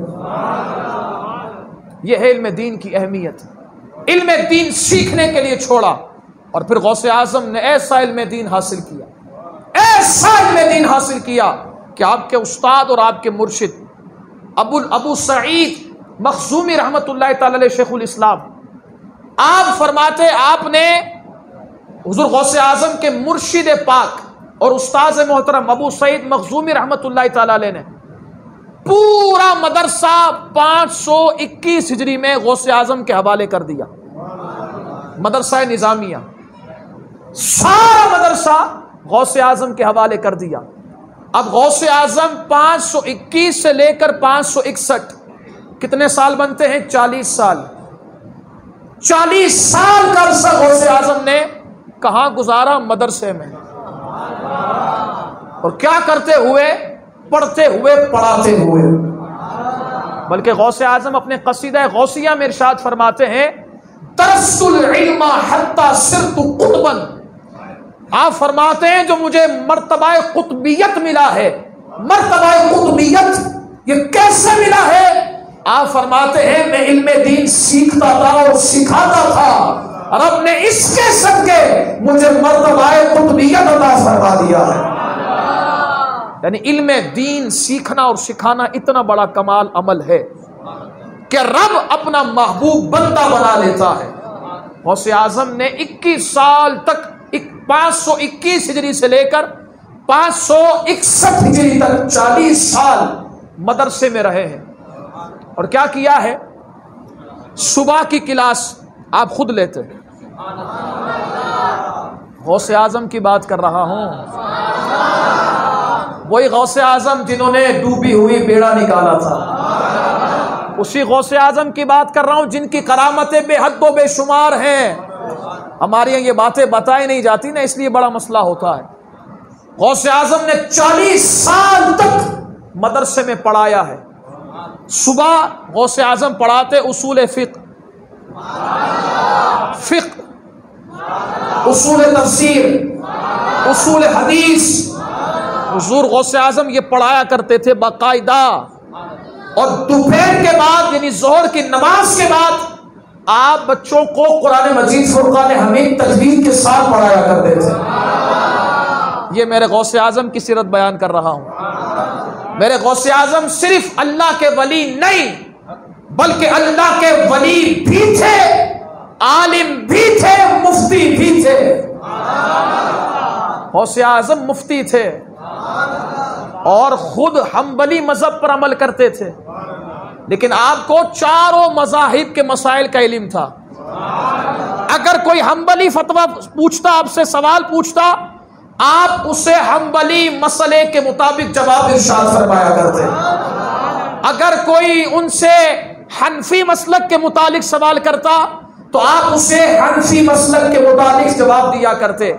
یہ ہے علم دین کی اہمیت. علم دین سیکھنے کے لیے چھوڑا, اور پھر غوث اعظم نے ایسا علم دین حاصل کیا, ایسا علم دین حاصل کیا کہ آپ کے استاد اور آپ کے مرشد ابو سعید مخزومی رحمت اللہ تعالی علیہ شیخ الاسلام, آپ فرماتے آپ نے حضور غوث اعظم کے مرشد پاک اور استاذ محترم ابو سعید مخزومی رحمت اللہ تعالی علیہ نے پورا مدرسہ 521 ہجری میں غوث اعظم کے حوالے کر دیا. مدرسہ نظامیہ سارا مدرسہ غوث اعظم کے حوالے کر دیا. اب غوث اعظم 521 سے لے کر 561 کتنے سال بنتے ہیں؟ 40 سال. 40 سال کا عرصہ غوث اعظم نے کہاں گزارا؟ مدرسے میں. اور کیا کرتے ہوئے؟ پڑھتے ہوئے, پڑھاتے ہوئے. بلکہ غوث اعظم اپنے قصیدہ غوثیہ میں ارشاد فرماتے ہیں درست العلم حتی صرت قطبا. آپ فرماتے ہیں جو مجھے مرتبہ قطبیت ملا ہے, مرتبہ قطبیت یہ کیسے ملا ہے؟ آپ فرماتے ہیں میں علم دین سیکھتا تھا اور سکھاتا تھا, رب نے اس کے صدقے مجھے مرتبہ قطبیت عطا فرما دیا ہے. یعنی علم دین سیکھنا اور سکھانا اتنا بڑا کمال عمل ہے کہ رب اپنا محبوب بندہ بنا لیتا ہے. غوث اعظم نے 21 سال تک 521 ہجری سے لے کر 561 ہجری تک 40 سال مدرسے میں رہے ہیں. اور کیا کیا ہے؟ صبح کی کلاس آپ خود لیتے ہیں. غوث اعظم کی بات کر رہا ہوں, وہی غوث اعظم جنہوں نے ڈوبی ہوئی بیڑا نکالا تھا, اسی غوث اعظم کی بات کر رہا ہوں جن کی کرامتیں بے حد و بے شمار ہیں. ہمارے یہاں یہ باتیں بتائی نہیں جاتی نا, اس لیے بڑا مسئلہ ہوتا ہے. غوث اعظم نے 40 سال تک مدرسے میں پڑھایا ہے. صبح غوث اعظم پڑھاتے اصول فقہ, اصول تفسیر, اصول حدیث. حضور غوث اعظم یہ پڑھایا کرتے تھے باقاعدہ. اور دوپہر کے بعد یعنی ظہر کی نماز کے بعد آپ بچوں کو قرآن مجید فرقان حمید تجوید کے ساتھ پڑھایا کرتے تھے۔ یہ میرے غوث اعظم کی سیرت بیان کر رہا ہوں۔ میرے غوث اعظم صرف اللہ کے ولی نہیں بلکہ اللہ کے ولی بھی تھے، عالم بھی تھے، مفتی بھی تھے۔ غوث اعظم مفتی تھے اور خود حنبلی مذہب پر عمل کرتے تھے، لیکن آپ کو چاروں مذاہب کے مسائل کا علم تھا۔ اگر کوئی حنبلی فتویٰ پوچھتا، آپ سے سوال پوچھتا، آپ اسے حنبلی مسئلے کے مطابق جواب ارشاد فرمایا کرتے۔ اگر کوئی ان سے حنفی مسلک کے متعلق سوال کرتا تو آپ اسے حنفی مسلک کے مطابق جواب دیا کرتے،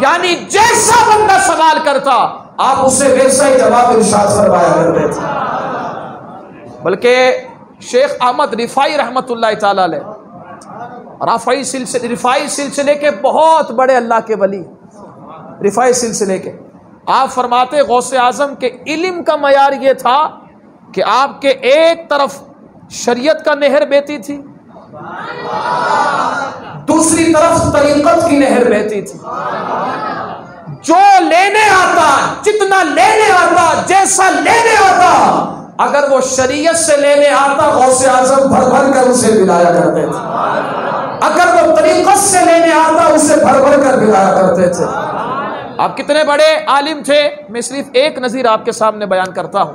یعنی جیسا بندہ سوال کرتا آپ اسے ویسا ہی جواب ارشاد فرمایا کرتے تھے۔ بلکہ شیخ احمد رفاعی رحمت اللہ تعالی علیہ رفاعی سلسلے کے بہت بڑے اللہ کے ولی، رفاعی سلسلے کے، آپ فرماتے غوث اعظم کے علم کا معیار یہ تھا کہ آپ کے ایک طرف شریعت کا نہر بہتی تھی، دوسری طرف طریقت کی نہر بہتی تھی۔ جو لینے آتا، جتنا لینے آتا، جیسا لینے آتا، اگر وہ شریعت سے لینے آتا غوث اعظم بھر بھر کر اسے پلایا کرتے تھے، اگر وہ طریقت سے لینے آتا اسے بھر بھر کر پلایا کرتے تھے۔ آپ کتنے بڑے عالم تھے، میں صرف ایک نظیر آپ کے سامنے بیان کرتا ہوں۔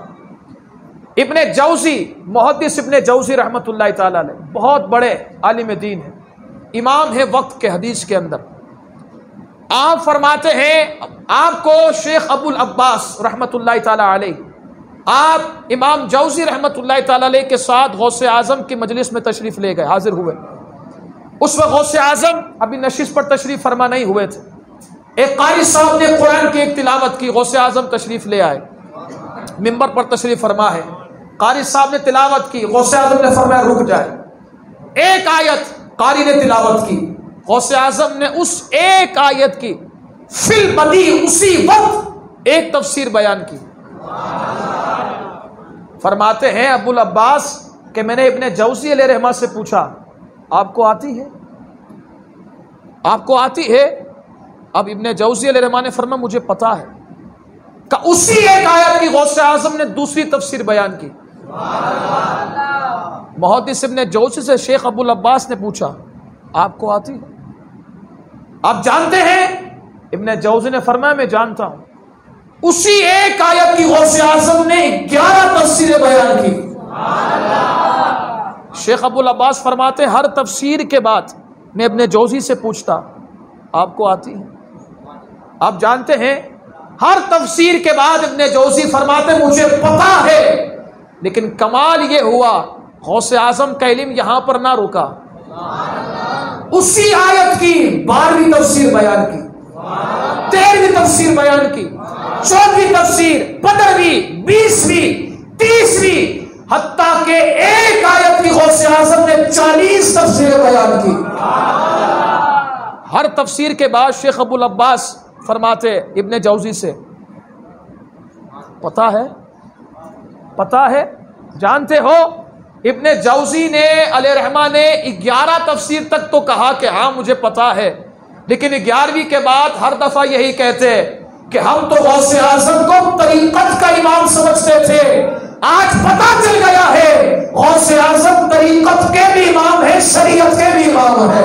ابن جوزی، محدث ابن جوزی رحمت اللہ تعالی علیہ، بہت بڑے عالم دین ہیں، امام ہے وقت کے حدیث کے اندر۔ آپ فرماتے ہیں، آپ کو شیخ ابو العباس رحمت اللہ تعالی علیہ، آپ امام جوزی رحمت اللہ تعالی علیہ کے ساتھ غوث اعظم کی مجلس میں تشریف لے گئے، حاضر ہوئے۔ اس وقت غوث اعظم ابھی نشست پر تشریف فرما نہیں ہوئے تھے۔ ایک قاری صاحب نے قرآن کی ایک تلاوت کی، غوث اعظم تشریف لے آئے، منبر پر تشریف فرما ہے، قاری صاحب نے تلاوت کی، غوث اعظم نے فرمایا رک جائے۔ ایک آیت قاری نے تلاوت کی، غوث اعظم نے اس ایک آیت کی فی البدی اسی وقت ایک تفسیر بیان کی۔ فرماتے ہیں ابو العباس کہ میں نے ابن جوزی علیہ رحمہ سے پوچھا آپ کو آتی ہے؟ آپ کو آتی ہے؟ اب ابن جوزی علیہ رحمہ نے فرمایا مجھے پتا ہے، کہ اسی ایک آیت کی غوث اعظم نے دوسری تفسیر بیان کی۔ محدث ابن جوزی سے شیخ ابو العباس نے پوچھا آپ کو آتی ہے؟ آپ جانتے ہیں؟ ابن جوزی نے فرمایا میں جانتا ہوں۔ اسی ایک آیت کی غوث اعظم نے 11 تفسیریں بیان کی۔ شیخ ابو العباس فرماتے ہر تفسیر کے بعد میں ابن جوزی سے پوچھتا آپ کو آتی ہے؟ آپ جانتے ہیں ہر تفسیر کے بعد ابن جوزی فرماتے مجھے پتا ہے، لیکن کمال یہ ہوا غوث اعظم کا علم یہاں پر نہ رکا، اسی آیت کی 12ویں تفسیر بیان کی، 13ویں تفسیر بیان کی، 14ویں تفسیر، 15ویں، 20ویں، 30ویں، حتیٰ کہ ایک آیت کی غوث اعظم نے 40 تفسیریں بیان کی۔ ہر تفسیر کے بعد شیخ ابو العباس فرماتے ابن جوزی سے پتا ہے؟ پتا ہے؟ جانتے ہو؟ ابن جوزی نے علیہ رحمہ نے 11 تفسیر تک تو کہا کہ ہاں مجھے پتا ہے، لیکن 11ویں کے بعد ہر دفعہ یہی کہتے کہ ہم تو غوث اعظم کو طریقت کا امام سمجھتے تھے، آج پتا چل گیا ہے غوث اعظم طریقت کے بھی امام ہے، شریعت کے بھی امام ہے۔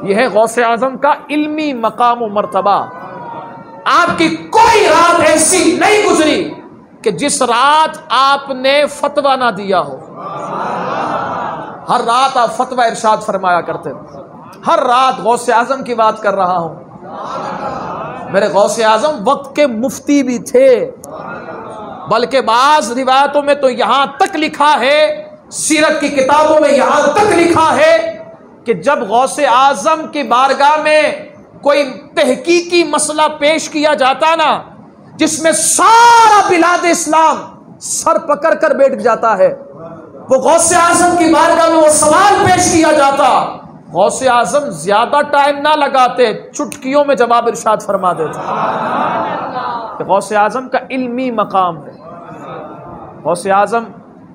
یہ ہے غوث اعظم کا علمی مقام و مرتبہ۔ آپ کی کوئی رات ایسی نہیں گزری کہ جس رات آپ نے فتویٰ نہ دیا ہو، ہر رات آپ فتویٰ ارشاد فرمایا کرتے ہیں۔ ہر رات غوث اعظم کی بات کر رہا ہوں۔ میرے غوث اعظم وقت کے مفتی بھی تھے، بلکہ بعض روایتوں میں تو یہاں تک لکھا ہے، سیرت کی کتابوں میں یہاں تک لکھا ہے کہ جب غوث اعظم کی بارگاہ میں کوئی تحقیقی مسئلہ پیش کیا جاتا نا، جس میں سارا بلاد اسلام سر پکڑ کر بیٹھ جاتا ہے، وہ غوث اعظم کی بارگاہ میں وہ سوال پیش کیا جاتا، غوث اعظم زیادہ ٹائم نہ لگاتے، چٹکیوں میں جواب ارشاد فرما دیتے۔ غوث اعظم کا علمی مقام ہے۔ غوث اعظم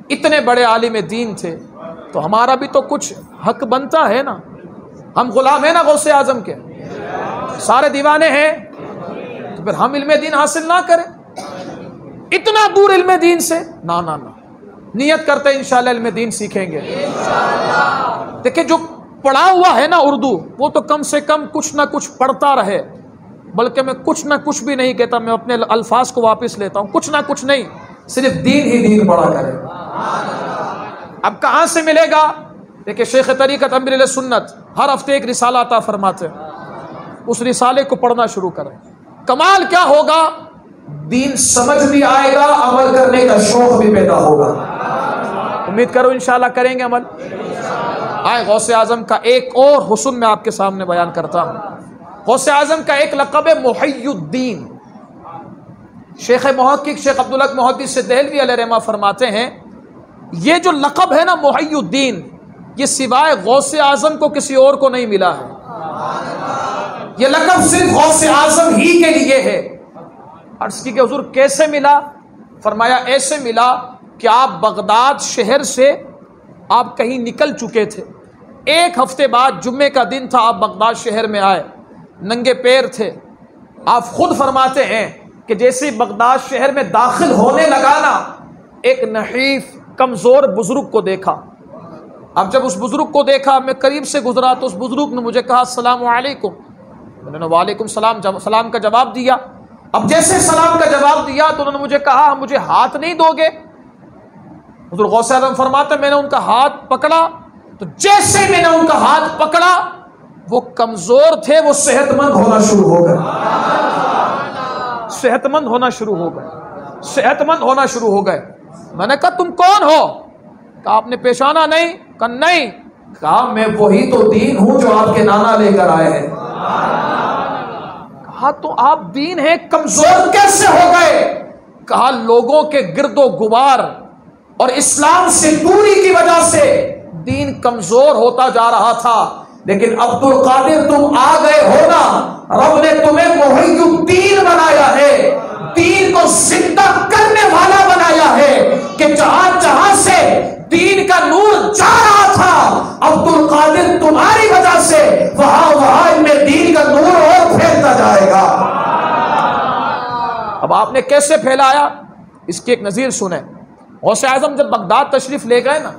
اتنے بڑے عالم دین تھے تو ہمارا بھی تو کچھ حق بنتا ہے نا. ہم غلام ہیں نا غوث اعظم کے, سارے دیوانے ہیں, تو پھر ہم علم دین حاصل نہ کریں؟ اتنا دور علم دین سے نہ نہ نہ. نیت کرتے انشاءاللہ علم دین سیکھیں گے. دیکھیں جو پڑھا ہوا ہے نا اردو, وہ تو کم سے کم کچھ نہ کچھ پڑھتا رہے. بلکہ میں کچھ نہ کچھ بھی نہیں کہتا, میں اپنے الفاظ کو واپس لیتا ہوں, کچھ نہ کچھ نہیں, صرف دین ہی دین پڑھا کرے. اب کہاں سے ملے گا؟ دیکھیں شیخ طریقت امیر علیہ سنت ہر ہفتے ایک رسالہ عطا فرماتے ہیں, اس رسالے کو پڑھنا شروع کریں. کمال کیا ہوگا؟ دین سمجھ بھی آئے گا, عمل کرنے کا شوق بھی پیدا ہوگا. امید کرو انشاءاللہ کریں گے عمل. آئے غوث اعظم کا ایک اور حسن میں آپ کے سامنے بیان کرتا ہوں. غوث اعظم کا ایک لقب ہے محی الدین. شیخ محقق شیخ عبدالحق محدث سے دہلوی علیہ رحمہ فرماتے ہیں یہ جو لقب ہے نا محی الدین, یہ سوائے غوث اعظم کو کسی اور کو نہیں ملا ہے. یہ لقب صرف غوث اعظم ہی کے لیے ہے. عرض کی کہ حضور کیسے ملا؟ فرمایا ایسے ملا کہ آپ بغداد شہر سے آپ کہیں نکل چکے تھے, ایک ہفتے بعد جمعے کا دن تھا, آپ بغداد شہر میں آئے, ننگے پیر تھے. آپ خود فرماتے ہیں کہ جیسے بغداد شہر میں داخل ہونے لگا نا, ایک نحیف کمزور بزرگ کو دیکھا. اب جب اس بزرگ کو دیکھا, میں قریب سے گزرا تو اس بزرگ نے مجھے کہا السلام علیکم. میں نے وعلیکم السلام, سلام کا جواب دیا. اب جیسے سلام کا جواب دیا تو انہوں نے مجھے کہا مجھے ہاتھ نہیں دو گے؟ حضور غوث اعظم فرماتے میں نے ان کا ہاتھ پکڑا, تو جیسے میں نے ان کا ہاتھ پکڑا وہ کمزور تھے, وہ صحت مند ہونا شروع ہو گئے. صحت مند ہونا شروع ہو گئے, صحت مند ہونا شروع ہو گئے. میں نے کہا تم کون ہو؟ کہا آپ نے پیشانہ نہیں؟ کہا نہیں. کہا میں وہی تو دین ہوں جو آپ کے نانا لے کر آئے ہیں. کہا تو آپ دین ہیں, کمزور کیسے ہو گئے؟ کہا لوگوں کے گرد و غبار اور اسلام سے دوری کی وجہ سے دین کمزور ہوتا جا رہا تھا, لیکن عبد القادر تم آ گئے ہو نا, رب نے تمہیں محی الدین بنایا ہے, دین کو زندہ کرنے والا بنایا ہے کہ جہاں جہاں سے دین کا نور جا رہا تھا, عبد القادر تمہاری وجہ سے وہاں وہاں ان میں دین کا نور اور پھیلتا جائے گا. اب آپ نے کیسے پھیلایا اس کی ایک نظیر سنیں. غوث اعظم جب بغداد تشریف لے گئے نا,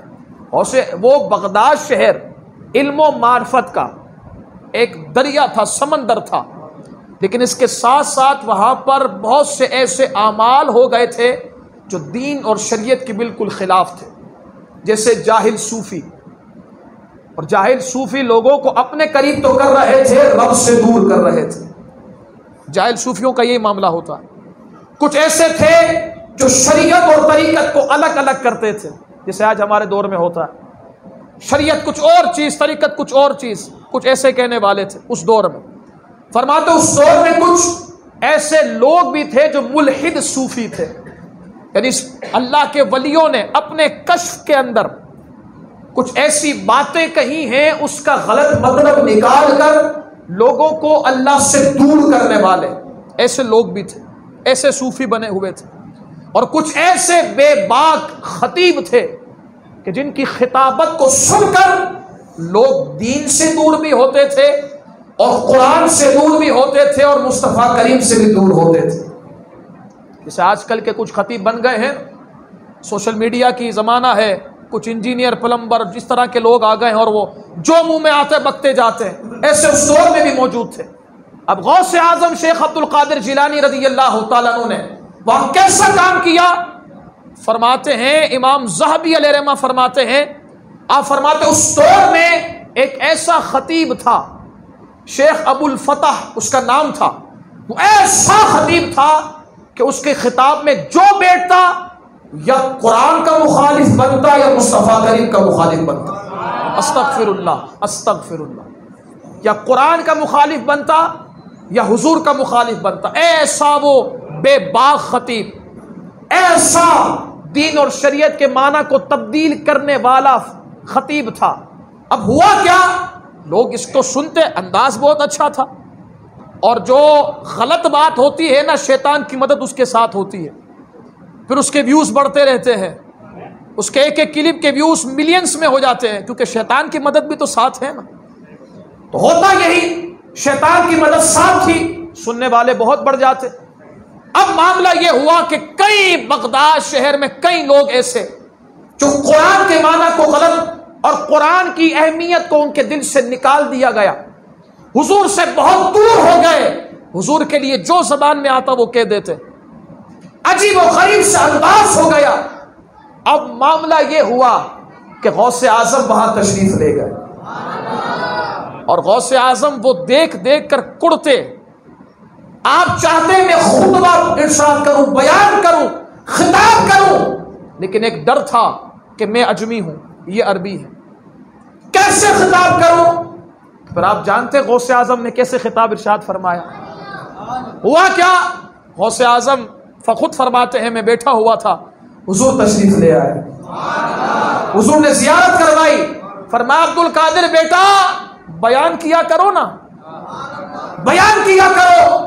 وہ بغداد شہر علم و معرفت کا ایک دریا تھا, سمندر تھا, لیکن اس کے ساتھ ساتھ وہاں پر بہت سے ایسے اعمال ہو گئے تھے جو دین اور شریعت کے بالکل خلاف تھے. جیسے جاہل صوفی, اور جاہل صوفی لوگوں کو اپنے قریب تو کر رہے تھے, رب سے دور کر رہے تھے. جاہل صوفیوں کا یہی معاملہ ہوتا ہے. کچھ ایسے تھے جو شریعت اور طریقت کو الگ الگ کرتے تھے, جیسے آج ہمارے دور میں ہوتا ہے. شریعت کچھ اور چیز, طریقت کچھ اور چیز. کچھ ایسے کہنے والے تھے اس دور میں. فرماتے اس دور میں کچھ ایسے لوگ بھی تھے جو ملحد صوفی تھے, یعنی اللہ کے ولیوں نے اپنے کشف کے اندر کچھ ایسی باتیں کہی ہیں, اس کا غلط مطلب نکال کر لوگوں کو اللہ سے دور کرنے والے ایسے لوگ بھی تھے, ایسے صوفی بنے ہوئے تھے. اور کچھ ایسے بے باک خطیب تھے کہ جن کی خطابت کو سن کر لوگ دین سے دور بھی ہوتے تھے اور قرآن سے دور بھی ہوتے تھے اور مصطفیٰ کریم سے بھی دور ہوتے تھے. جیسے آج کل کے کچھ خطیب بن گئے ہیں, سوشل میڈیا کی زمانہ ہے, کچھ انجینئر پلمبر جس طرح کے لوگ آ گئے ہیں اور وہ جو منہ میں آتے بکتے جاتے ہیں, ایسے اس دور میں بھی موجود تھے. اب غوث اعظم شیخ عبد القادر جیلانی رضی اللہ تعالیٰ عنہ نے وہاں کیسا کام کیا؟ فرماتے ہیں امام ذہبی علیہ رحمہ فرماتے ہیں, آپ فرماتے اس دور میں ایک ایسا خطیب تھا, شیخ ابو الفتح اس کا نام تھا. وہ ایسا خطیب تھا کہ اس کے خطاب میں جو بیٹھتا یا قرآن کا مخالف بنتا یا مصطفیٰ کریم کا مخالف بنتا. استغفر اللہ استغفر اللہ. یا قرآن کا مخالف بنتا یا حضور کا مخالف بنتا. ایسا وہ بے باک خطیب, ایسا دین اور شریعت کے معنی کو تبدیل کرنے والا خطیب تھا. اب ہوا کیا, لوگ اس کو سنتے, انداز بہت اچھا تھا, اور جو غلط بات ہوتی ہے نا شیطان کی مدد اس کے ساتھ ہوتی ہے. پھر اس کے ویوز بڑھتے رہتے ہیں، اس کے ایک ایک کلپ کے ویوز ملینز میں ہو جاتے ہیں، کیونکہ شیطان کی مدد بھی تو ساتھ ہے نا۔ تو ہوتا یہی، شیطان کی مدد ساتھ تھی، سننے والے بہت بڑھ جاتے۔ اب معاملہ یہ ہوا کہ کئی بغداد شہر میں کئی لوگ ایسے جو قرآن کے معنی کو غلط اور قرآن کی اہمیت کو ان کے دل سے نکال دیا گیا، حضور سے بہت دور ہو گئے، حضور کے لیے جو زبان میں آتا وہ کہہ دیتے، عجیب و غریب سے انداز ہو گیا۔ اب معاملہ یہ ہوا کہ غوث اعظم وہاں تشریف لے گئے، اور غوث اعظم وہ دیکھ دیکھ کر کڑتے۔ آپ چاہتے میں خطبہ ارشاد کروں، بیان کروں، خطاب کروں، لیکن ایک ڈر تھا کہ میں عجمی ہوں، یہ عربی ہے، کیسے خطاب کروں؟ پھر آپ جانتے غوث اعظم نے کیسے خطاب ارشاد فرمایا؟ ہوا کیا؟ غوث اعظم خود فرماتے ہیں میں بیٹھا ہوا تھا، حضور تشریف لے آئے، حضور نے زیارت کروائی، فرمایا عبد القادر بیٹا بیان کیا کرو نا، بیان کیا کرو۔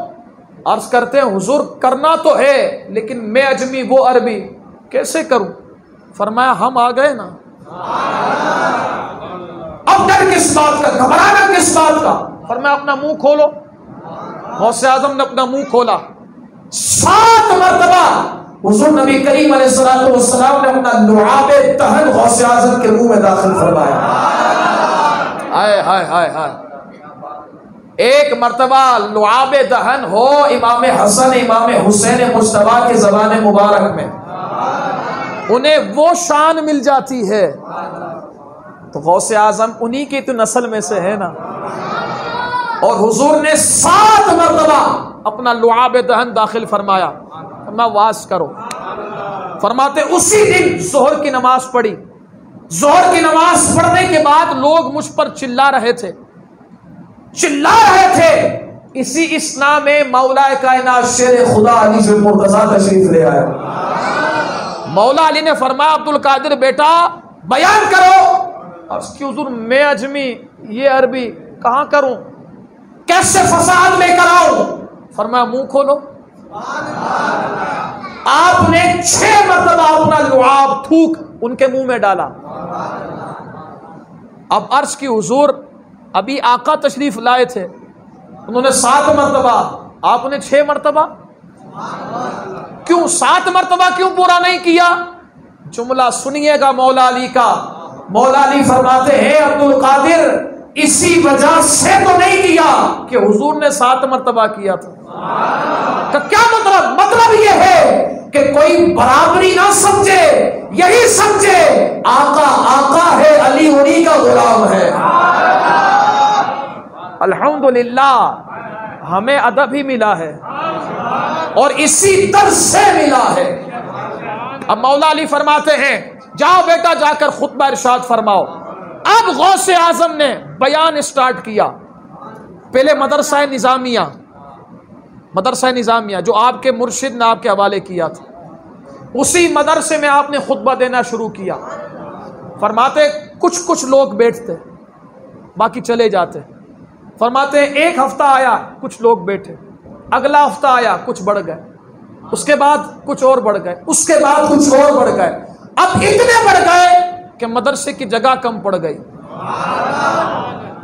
عرض کرتے ہیں حضور کرنا تو ہے لیکن میں عجمی وہ عربی کیسے کروں؟ فرمایا ہم آ گئے نا، اب ڈر کس بات کا، گھبرانا کس بات کا؟ فرمایا اپنا منہ کھولو۔ غوث اعظم نے اپنا منہ کھولا، 7 مرتبہ حضور نبی کریم علیہ الصلوۃ والسلام نے اپنا لعاب دہن غوث اعظم کے منہ میں داخل فرمایا۔ ہائے ہائے ہائے ہائے، ایک مرتبہ لعاب دہن ہو امام حسن امام حسین مجتبیٰ کے زبان مبارک میں، انہیں وہ شان مل جاتی ہے، تو غوث اعظم انہی کی تو نسل میں سے ہے نا۔ اور حضور نے 7 مرتبہ اپنا لعاب دہن داخل فرمایا، فرمایا واز کرو۔ فرماتے اسی دن ظہر کی نماز پڑھی، ظہر کی نماز پڑھنے کے بعد لوگ مجھ پر چلا رہے تھے، اسی اسنا میں مولا کائنات شیر خدا علی جو مرتضیٰ تشریف لے آیا۔ مولا علی نے فرمایا عبد القادر بیٹا بیان کرو۔ عرض کی حضور میں عجمی، یہ عربی کہاں کروں، کیسے فصاحت لے کر آؤں؟ فرمایا منہ کھولو۔ آپ نے 6 مرتبہ اپنا لعاب تھوک ان کے منہ میں ڈالا۔ اب عرض کی حضور ابھی آقا تشریف لائے تھے، انہوں نے 7 مرتبہ، آپ نے 6 مرتبہ، کیوں 7 مرتبہ کیوں پورا نہیں کیا؟ جملہ سنیے گا مولا علی کا۔ مولا علی فرماتے ہیں عبد القادر اسی وجہ سے تو نہیں کیا کہ حضور نے 7 مرتبہ کیا تھا۔ کیا مطلب؟ مطلب یہ ہے کہ کوئی برابری نہ سمجھے، یہی سمجھے آقا آقا ہے، علی انہی کا غلام ہے۔ الحمدللہ ہمیں ادب ہی ملا ہے اور اسی طرز سے ملا ہے۔ اب مولا علی فرماتے ہیں جاؤ بیٹا جا کر خطبہ ارشاد فرماؤ۔ اب غوث اعظم نے بیان سٹارٹ کیا۔ پہلے مدرسہ نظامیہ جو آپ کے مرشد نے آپ کے حوالے کیا تھا، اسی مدرسے میں آپ نے خطبہ دینا شروع کیا۔ فرماتے کچھ لوگ بیٹھتے باقی چلے جاتے۔ فرماتے ہیں ایک ہفتہ آیا کچھ لوگ بیٹھے، اگلا ہفتہ آیا کچھ بڑھ گئے، اس کے بعد کچھ اور بڑھ گئے، اس کے بعد کچھ اور بڑھ گئے، اب اتنے بڑھ گئے کہ مدرسے کی جگہ کم پڑ گئی۔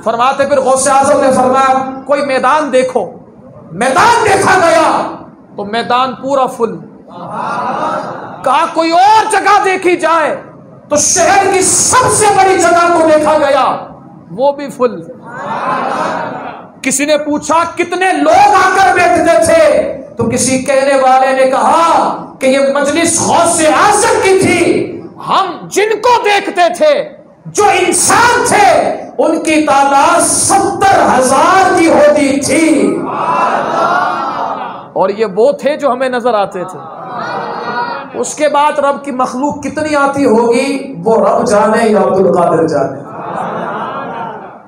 فرماتے پھر غوث اعظم نے فرمایا کوئی میدان دیکھو۔ میدان دیکھا گیا تو میدان پورا فل۔ کہا کوئی اور جگہ دیکھی جائے تو شہر کی سب سے بڑی جگہ کو دیکھا گیا، وہ بھی فل۔ کسی نے پوچھا کتنے لوگ آ کر بیٹھتے تھے، تو کسی کہنے والے نے کہا کہ یہ مجلس غوث اعظم کی تھی، ہم جن کو دیکھتے تھے جو انسان تھے ان کی تعداد 70,000 کی ہوتی تھی، اور یہ وہ تھے جو ہمیں نظر آتے تھے۔ اس کے بعد رب کی مخلوق کتنی آتی ہوگی وہ رب جانے یا عبد القادر جانے،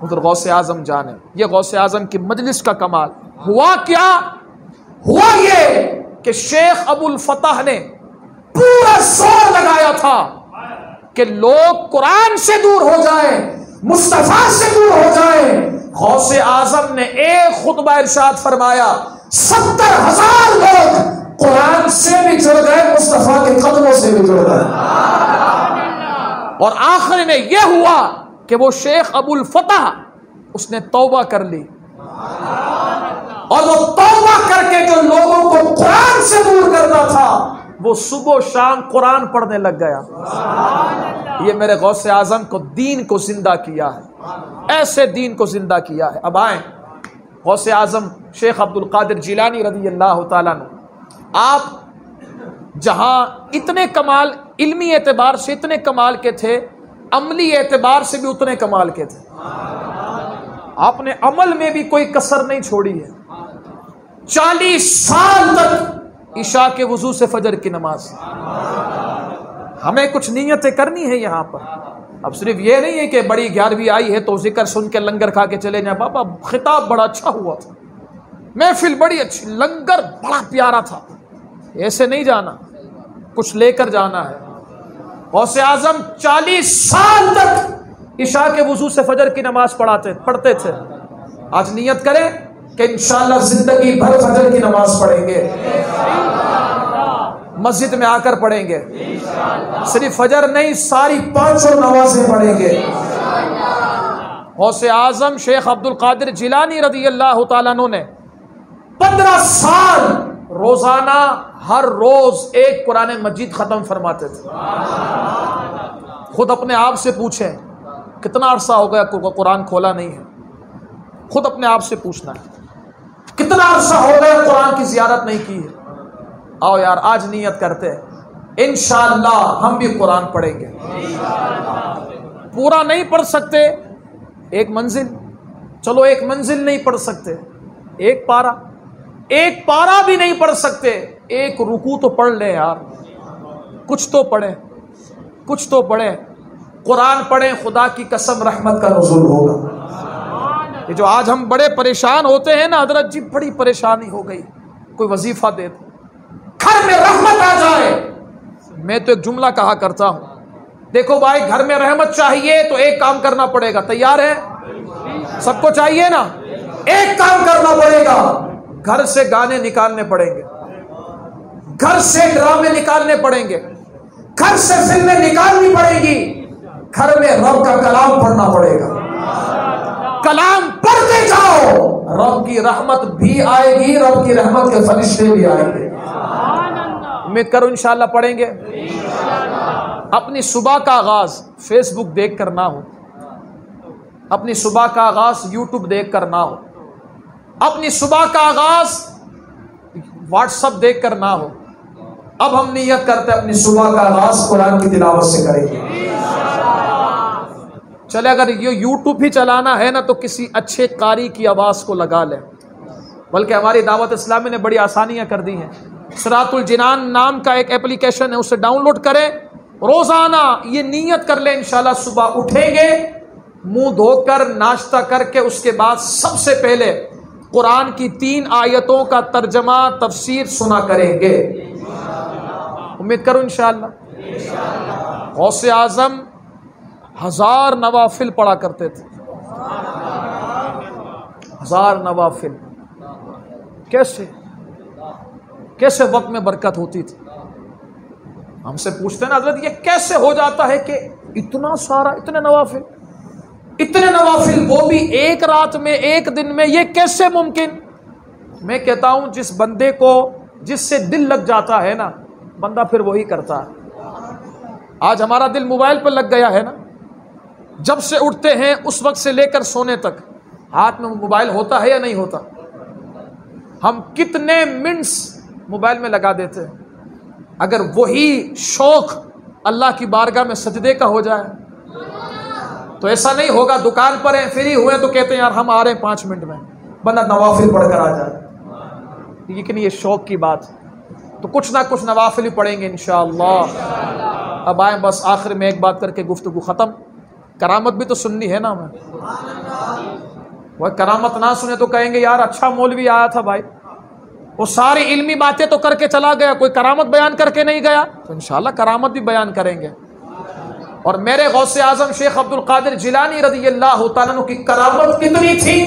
ادھر غوث اعظم جانے۔ یہ غوث اعظم کی مجلس کا کمال ہوا۔ کیا ہوا؟ یہ کہ شیخ ابو الفتح نے پورا زور لگایا تھا کہ لوگ قرآن سے دور ہو جائیں، مصطفیٰ سے دور ہو جائیں۔ غوث اعظم نے ایک خطبہ ارشاد فرمایا، 70,000 لوگ قرآن سے بھی جڑ گئے، مصطفیٰ کے قدموں سے بھی جڑ گئے۔ اور آخر میں یہ ہوا کہ وہ شیخ ابو الفتح اس نے توبہ کر لی، اور وہ توبہ کر کے جو لوگوں کو قرآن سے دور کرتا تھا وہ صبح و شام قرآن پڑھنے لگ گیا۔ یہ میرے غوث اعظم کو دین کو زندہ کیا ہے، ایسے دین کو زندہ کیا ہے۔ اب آئیں غوث اعظم شیخ عبد القادر جیلانی رضی اللہ تعالیٰ عنہ، آپ جہاں اتنے کمال علمی اعتبار سے اتنے کمال کے تھے، عملی اعتبار سے بھی اتنے کمال کے تھے۔ آپ نے عمل میں بھی کوئی کسر نہیں چھوڑی ہے۔ 40 سال تک عشاء کے وضو سے فجر کی نماز۔ ہمیں کچھ نیتیں کرنی ہے یہاں پر، اب صرف یہ نہیں ہے کہ بڑی 11ویں آئی ہے تو ذکر سن کے لنگر کھا کے چلے جائیں۔ بابا خطاب بڑا اچھا ہوا تھا، محفل بڑی اچھی، لنگر بڑا پیارا تھا، ایسے نہیں جانا، کچھ لے کر جانا ہے۔ غوث اعظم 40 سال تک عشاء کے وضو سے فجر کی نماز پڑھتے تھے۔ آج نیت کریں کہ انشاءاللہ زندگی بھر فجر کی نماز پڑھیں گے، مسجد میں آ کر پڑھیں گے، صرف فجر نہیں ساری 5 نمازیں پڑھیں گے۔ غوث اعظم شیخ عبد القادر جیلانی رضی اللہ تعالیٰ عنہ نے 15 سال روزانہ ہر روز ایک قرآن مجید ختم فرماتے تھے۔ خود اپنے آپ سے پوچھیں کتنا عرصہ ہو گیا قرآن کھولا نہیں ہے، خود اپنے آپ سے پوچھنا ہے کتنا عرصہ ہو گیا قرآن کی زیارت نہیں کی ہے۔ آؤ یار آج نیت کرتے ہیں انشاءاللہ ہم بھی قرآن پڑھیں گے۔ پورا نہیں پڑھ سکتے ایک منزل، چلو ایک منزل نہیں پڑھ سکتے، ایک پارا بھی نہیں پڑھ سکتے، ایک رکوع تو پڑھ لیں یار، کچھ تو پڑھیں، قرآن پڑھیں، خدا کی قسم رحمت کا نزول ہوگا۔ یہ جو آج ہم بڑے پریشان ہوتے ہیں نا حضرت جی، بڑی پریشانی ہو گئی، کوئی وظیفہ دے دو گھر میں رحمت آ جائے۔ میں تو ایک جملہ کہا کرتا ہوں، دیکھو بھائی گھر میں رحمت چاہیے تو ایک کام کرنا پڑے گا، تیار ہے؟ سب کو چاہیے نا، ایک کام کرنا پڑے گا، گھر سے گانے نکالنے پڑیں گے، گھر سے ڈرامے نکالنے پڑیں گے، گھر سے فلمیں نکالنی پڑیں گی، گھر میں رب کا کلام پڑھنا پڑے گا۔ کلام پڑھتے جاؤ، رب کی رحمت بھی آئے گی، رب کی رحمت کے فرشتے بھی آئیں گے۔ امید کرو انشاءاللہ پڑھیں گے۔ اپنی صبح کا آغاز فیس بک دیکھ کر نہ ہو، اپنی صبح کا آغاز یوٹیوب دیکھ کر نہ ہو، اپنی صبح کا آغاز واٹس ایپ دیکھ کر نہ ہو۔ اب ہم نیت کرتے ہیں اپنی صبح کا آغاز قرآن کی تلاوت سے کریں گے۔ چلے اگر یہ یوٹیوب ہی چلانا ہے نا تو کسی اچھے قاری کی آواز کو لگا لیں، بلکہ ہماری دعوت اسلامی نے بڑی آسانیاں کر دی ہیں۔ صراط الجنان نام کا ایک اپلیکیشن ہے، اسے ڈاؤن لوڈ کریں، روزانہ یہ نیت کر لیں انشاءاللہ صبح اٹھیں گے، منہ دھو کر ناشتہ کر کے اس کے بعد سب سے پہلے قرآن کی 3 آیتوں کا ترجمہ تفسیر سنا کریں گے۔ امید کرو انشاءاللہ۔ غوث اعظم 1000 نوافل پڑھا کرتے تھے، 1000 نوافل۔ کیسے وقت میں برکت ہوتی تھی۔ ہم سے پوچھتے ہیں نا حضرت یہ کیسے ہو جاتا ہے کہ اتنا سارا اتنے نوافل وہ بھی ایک رات میں ایک دن میں، یہ کیسے ممکن؟ میں کہتا ہوں جس بندے کو جس سے دل لگ جاتا ہے نا بندہ پھر وہی کرتا ہے۔ آج ہمارا دل موبائل پر لگ گیا ہے نا، جب سے اٹھتے ہیں اس وقت سے لے کر سونے تک ہاتھ میں موبائل ہوتا ہے یا نہیں ہوتا؟ ہم کتنے منٹس موبائل میں لگا دیتے ہیں۔ اگر وہی شوق اللہ کی بارگاہ میں سجدے کا ہو جائے تو ایسا نہیں ہوگا دکان پر ہیں فری ہوئے تو کہتے ہیں یار ہم آ رہے ہیں 5 منٹ میں، بندہ نوافل پڑھ کر آ جائے۔ لیکن یہ شوق کی بات، تو کچھ نہ کچھ نوافل ہی پڑھیں گے انشاءاللہ۔ اب آئیں بس آخر میں ایک بات کر کے گفتگو ختم۔ کرامت بھی تو سننی ہے نا ہمیں، وہ کرامت نہ سنے تو کہیں گے یار اچھا مولوی آیا تھا بھائی، وہ ساری علمی باتیں تو کر کے چلا گیا، کوئی کرامت بیان کر کے نہیں گیا، تو انشاءاللہ کرامت بھی بیان کریں گے۔ اور میرے غوث اعظم شیخ عبد القادر جیلانی رضی اللہ تعالیٰ عنہ کی کرامت کتنی تھی،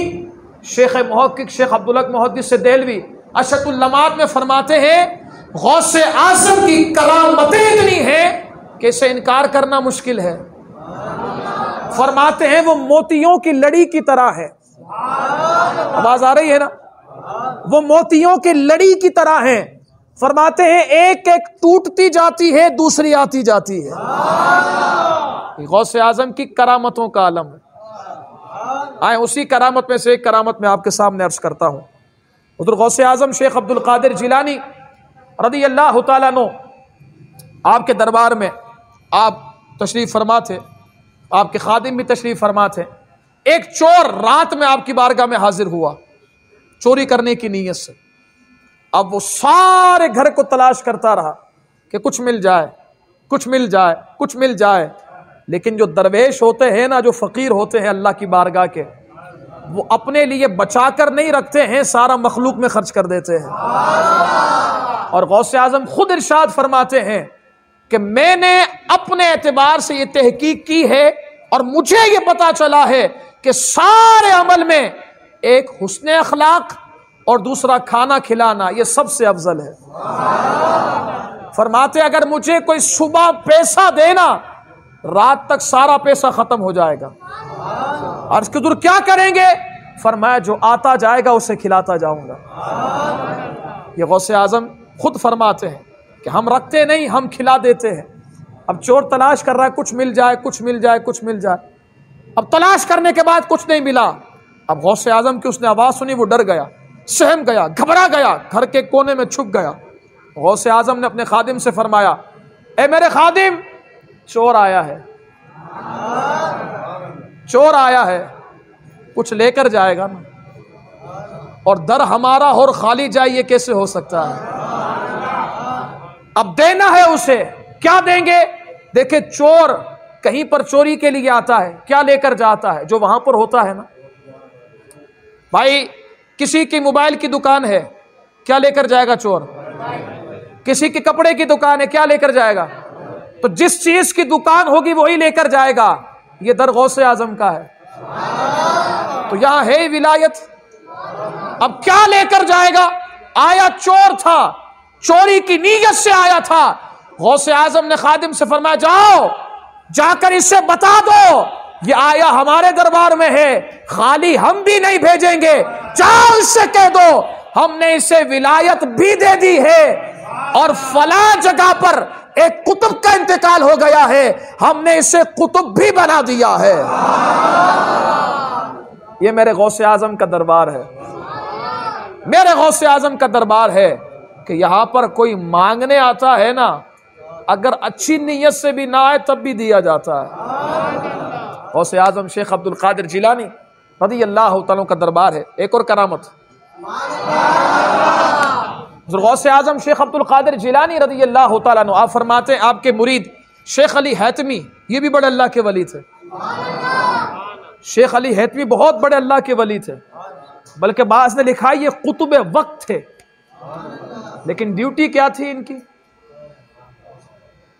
شیخ محقق شیخ عبدالحق محدث دہلوی اشرۃ اللمعات میں فرماتے ہیں غوث اعظم کی کرامتیں اتنی ہیں کہ اسے انکار کرنا مشکل ہے۔ فرماتے ہیں وہ موتیوں کی لڑی کی طرح ہے۔ آواز آ رہی ہے نا؟ وہ موتیوں کی لڑی کی طرح ہیں۔ فرماتے ہیں ایک ایک ٹوٹتی جاتی ہے، دوسری آتی جاتی ہے۔ غوث اعظم کی کرامتوں کا عالم ہے۔ آئیں اسی کرامت میں سے ایک کرامت میں آپ کے سامنے عرض کرتا ہوں۔ حضرت غوث اعظم شیخ عبد القادر جیلانی رضی اللہ تعالیٰ عنہ آپ کے دربار میں آپ تشریف فرما تھے، آپ کے خادم بھی تشریف فرما تھے۔ ایک چور رات میں آپ کی بارگاہ میں حاضر ہوا چوری کرنے کی نیت سے۔ اب وہ سارے گھر کو تلاش کرتا رہا کہ کچھ مل جائے، کچھ مل جائے، کچھ مل جائے، لیکن جو درویش ہوتے ہیں نا، جو فقیر ہوتے ہیں اللہ کی بارگاہ کے، وہ اپنے لیے بچا کر نہیں رکھتے ہیں، سارا مخلوق میں خرچ کر دیتے ہیں۔ اور غوث اعظم خود ارشاد فرماتے ہیں کہ میں نے اپنے اعتبار سے یہ تحقیق کی ہے اور مجھے یہ پتا چلا ہے کہ سارے عمل میں ایک حسن اخلاق اور دوسرا کھانا کھلانا یہ سب سے افضل ہے۔ فرماتے اگر مجھے کوئی صبح پیسہ دینا، رات تک سارا پیسہ ختم ہو جائے گا۔ عرض کی حضور کیا کریں گے؟ فرمایا جو آتا جائے گا اسے کھلاتا جاؤں گا۔ یہ غوث اعظم خود فرماتے ہیں کہ ہم رکھتے نہیں، ہم کھلا دیتے ہیں۔ اب چور تلاش کر رہا ہے کچھ مل جائے، کچھ مل جائے، کچھ مل جائے۔ اب تلاش کرنے کے بعد کچھ نہیں ملا۔ اب غوث اعظم کی اس نے آواز سنی، وہ ڈر گیا، سہم گیا، گھبرا گیا، گھر کے کونے میں چھپ گیا۔ غوث اعظم نے اپنے خادم سے فرمایا اے میرے خادم، چور آیا ہے، چور آیا ہے، کچھ لے کر جائے گا نا؟ اور در ہمارا اور خالی جائے یہ کیسے ہو سکتا ہے؟ اب دینا ہے اسے، کیا دیں گے؟ دیکھیں چور کہیں پر چوری کے لیے آتا ہے، کیا لے کر جاتا ہے؟ جو وہاں پر ہوتا ہے نا۔ بھائی کسی کی موبائل کی دکان ہے، کیا لے کر جائے گا چور؟ کسی کی کپڑے کی دکان ہے، کیا لے کر جائے گا؟ تو جس چیز کی دکان ہوگی وہی لے کر جائے گا۔ یہ در غوث اعظم کا ہے۔ تو یہاں ہے ولایت۔ اب کیا لے کر جائے گا؟ آیا چور تھا، چوری کی نیت سے آیا تھا۔ غوث اعظم نے خادم سے فرمایا جاؤ، جا کر اسے بتا دو یہ آیا ہمارے دربار میں ہے، خالی ہم بھی نہیں بھیجیں گے۔ جاؤ اس سے کہہ دو ہم نے اسے ولایت بھی دے دی ہے اور فلاں جگہ پر ایک قطب کا انتقال ہو گیا ہے، ہم نے اسے قطب بھی بنا دیا ہے۔ یہ میرے غوث اعظم کا دربار ہے، میرے غوث اعظم کا دربار ہے کہ یہاں پر کوئی مانگنے آتا ہے نا، اگر اچھی نیت سے بھی نہ آئے تب بھی دیا جاتا ہے۔ غوث اعظم شیخ عبد القادر جیلانی رضی اللہ تعالیٰ کا دربار ہے۔ ایک اور کرامت، غوث اعظم شیخ عبد القادر جیلانی رضی اللہ تعالیٰ عنہ آپ فرماتے ہیں آپ کے مرید شیخ علی حیتمی، یہ بھی بڑے اللہ کے ولی تھے۔ شیخ علی حیتمی بہت بڑے اللہ کے ولی تھے، بلکہ بعض نے لکھا یہ قطب وقت تھے، لیکن ڈیوٹی کیا تھی ان کی؟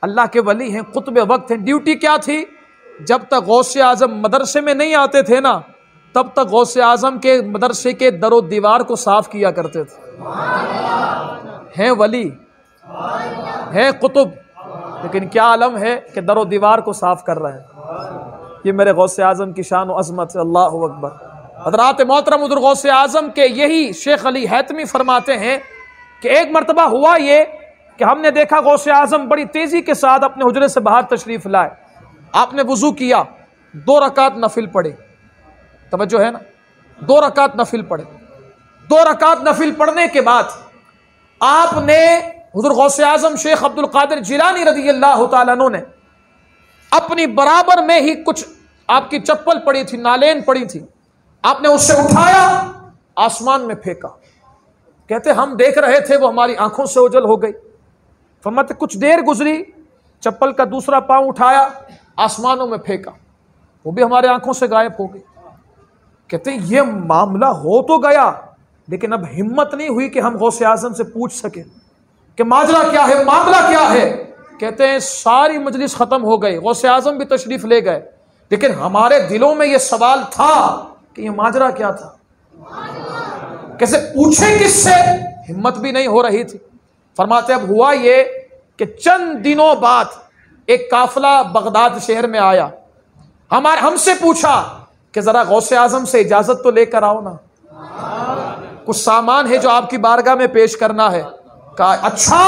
اللہ کے ولی ہیں، قطب وقت ہیں، ڈیوٹی کیا تھی؟ جب تک غوث اعظم مدرسے میں نہیں آتے تھے نا، تب تک غوث اعظم کے مدرسے کے در و دیوار کو صاف کیا کرتے تھے۔ ہیں ولی، ہیں قطب، لیکن کیا عالم ہے کہ در و دیوار کو صاف کر رہے ہیں۔ یہ میرے غوث اعظم کی شان و عظمت ہے۔ اللہ اکبر۔ حضرات محترم، حضرت غوث اعظم کے یہی شیخ علی حیتمی فرماتے ہیں کہ ایک مرتبہ ہوا یہ کہ ہم نے دیکھا غوث اعظم بڑی تیزی کے ساتھ اپنے حجرے سے باہر تشریف لائے۔ آپ نے وضو کیا، 2 رکعت نفل پڑھے، توجہ ہے نا، 2 رکعت نفل پڑھے۔ 2 رکعت نفل پڑھنے کے بعد آپ نے حضرت غوث اعظم شیخ عبد القادر جیلانی رضی اللہ تعالیٰ عنہ نے اپنی برابر میں ہی کچھ آپ کی چپل پڑی تھی، نالین پڑی تھی، آپ نے اسے اٹھایا، آسمان میں پھینکا۔ کہتے ہم دیکھ رہے تھے، وہ ہماری آنکھوں سے اوجھل ہو گئی۔ فرماتے کچھ دیر گزری، چپل کا دوسرا پاؤں اٹھایا، آسمانوں میں پھینکا، وہ بھی ہمارے آنکھوں سے غائب ہو گئی۔ کہتے ہیں یہ معاملہ ہو تو گیا، لیکن اب ہمت نہیں ہوئی کہ ہم غوث اعظم سے پوچھ سکیں کہ ماجرا کیا ہے، معاملہ کیا ہے۔ کہتے ہیں ساری مجلس ختم ہو گئی، غوث اعظم بھی تشریف لے گئے، لیکن ہمارے دلوں میں یہ سوال تھا کہ یہ ماجرا کیا تھا، کیسے پوچھیں کس سے؟ ہمت بھی نہیں ہو رہی تھی۔ فرماتے اب ہوا یہ کہ چند دنوں بعد ایک قافلہ بغداد شہر میں آیا، ہم سے پوچھا کہ ذرا غوث اعظم سے اجازت تو لے کر آؤ نا، کچھ سامان ہے جو آپ کی بارگاہ میں پیش کرنا ہے۔ کہا اچھا۔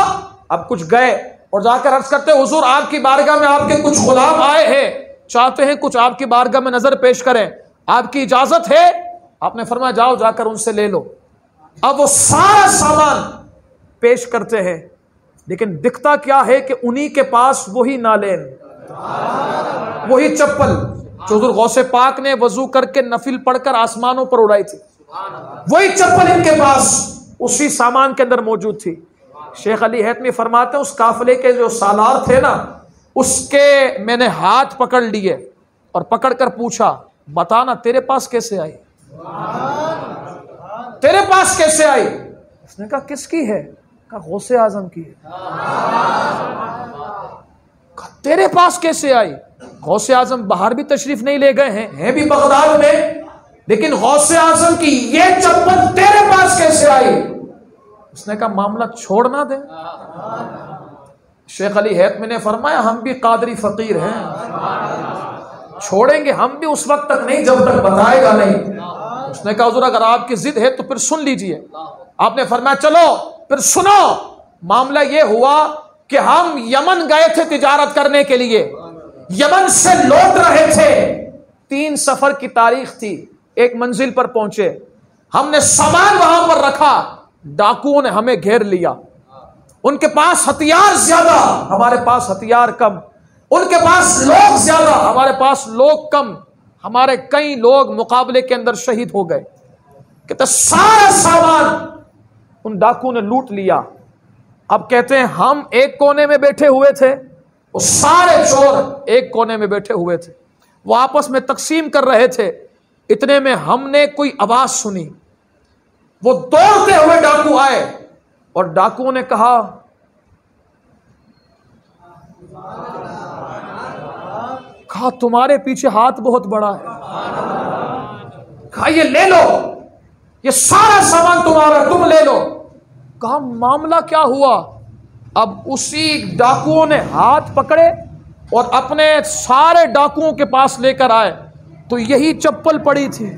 اب کچھ گئے اور جا کر عرض کرتے حضور آپ کی بارگاہ میں آپ کے کچھ غلام آئے ہیں، چاہتے ہیں کچھ آپ کی بارگاہ میں نظر پیش کریں، آپ کی اجازت ہے؟ آپ نے فرمایا جاؤ جا کر ان سے لے لو۔ اب وہ سارا سامان پیش کرتے ہیں، لیکن دکھتا کیا ہے کہ انہی کے پاس وہی نالین، وہی چپل جو حضور غوث پاک نے وضو کر کے نفل پڑھ کر آسمانوں پر اڑائی تھی، وہی چپل ان کے پاس اسی سامان کے اندر موجود تھی۔ شیخ علی حیتمی فرماتے ہیں اس قافلے کے جو سالار تھے نا، اس کے میں نے ہاتھ پکڑ لیے اور پکڑ کر پوچھا بتانا تیرے پاس کیسے آئی، تیرے پاس کیسے آئی؟ اس نے کہا کس کی ہے؟ کہا غوث اعظم کی ہے۔ کہا تیرے پاس کیسے آئی؟ غوث اعظم باہر بھی تشریف نہیں لے گئے ہیں بھی بغداد میں، لیکن غوث اعظم کی یہ چپل تیرے پاس کیسے آئی؟ اس نے کہا معاملہ چھوڑ نہ دیں۔ شیخ علی حیتمی نے فرمایا ہم بھی قادری فقیر ہیں، چھوڑیں گے ہم بھی اس وقت تک نہیں جب تک بتائے گا نہیں۔ اس نے کہا حضور اگر آپ کی ضد ہے تو پھر سن لیجئے۔ آپ نے فرمایا چلو پھر سنو۔ معاملہ یہ ہوا کہ ہم یمن گئے تھے تجارت کرنے کے لیے، یمن سے لوٹ رہے تھے، 3 سفر کی تاریخ تھی، ایک منزل پر پہنچے، ہم نے سامان وہاں پر رکھا، ڈاکوؤں نے ہمیں گھیر لیا، ان کے پاس ہتھیار زیادہ، ہمارے پاس ہتھیار کم، ان کے پاس لوگ زیادہ، ہمارے پاس لوگ کم، ہمارے کئی لوگ مقابلے کے اندر شہید ہو گئے۔ کہتے سارا سامان ان ڈاکوؤں نے لوٹ لیا۔ اب کہتے ہیں ہم ایک کونے میں بیٹھے ہوئے تھے، وہ سارے چور ایک کونے میں بیٹھے ہوئے تھے، وہ آپس میں تقسیم کر رہے تھے۔ اتنے میں ہم نے کوئی آواز سنی، وہ دوڑتے ہوئے ڈاکو آئے اور ڈاکوؤں نے کہا تمہارے پیچھے ہاتھ بہت بڑا ہے، کہا یہ لے لو، یہ سارا سامان تمہارا، تم لے لو۔ کہا معاملہ کیا ہوا؟ اب اسی ڈاکوؤں نے ہاتھ پکڑے اور اپنے سارے ڈاکوؤں کے پاس لے کر آئے تو یہی چپل پڑی تھی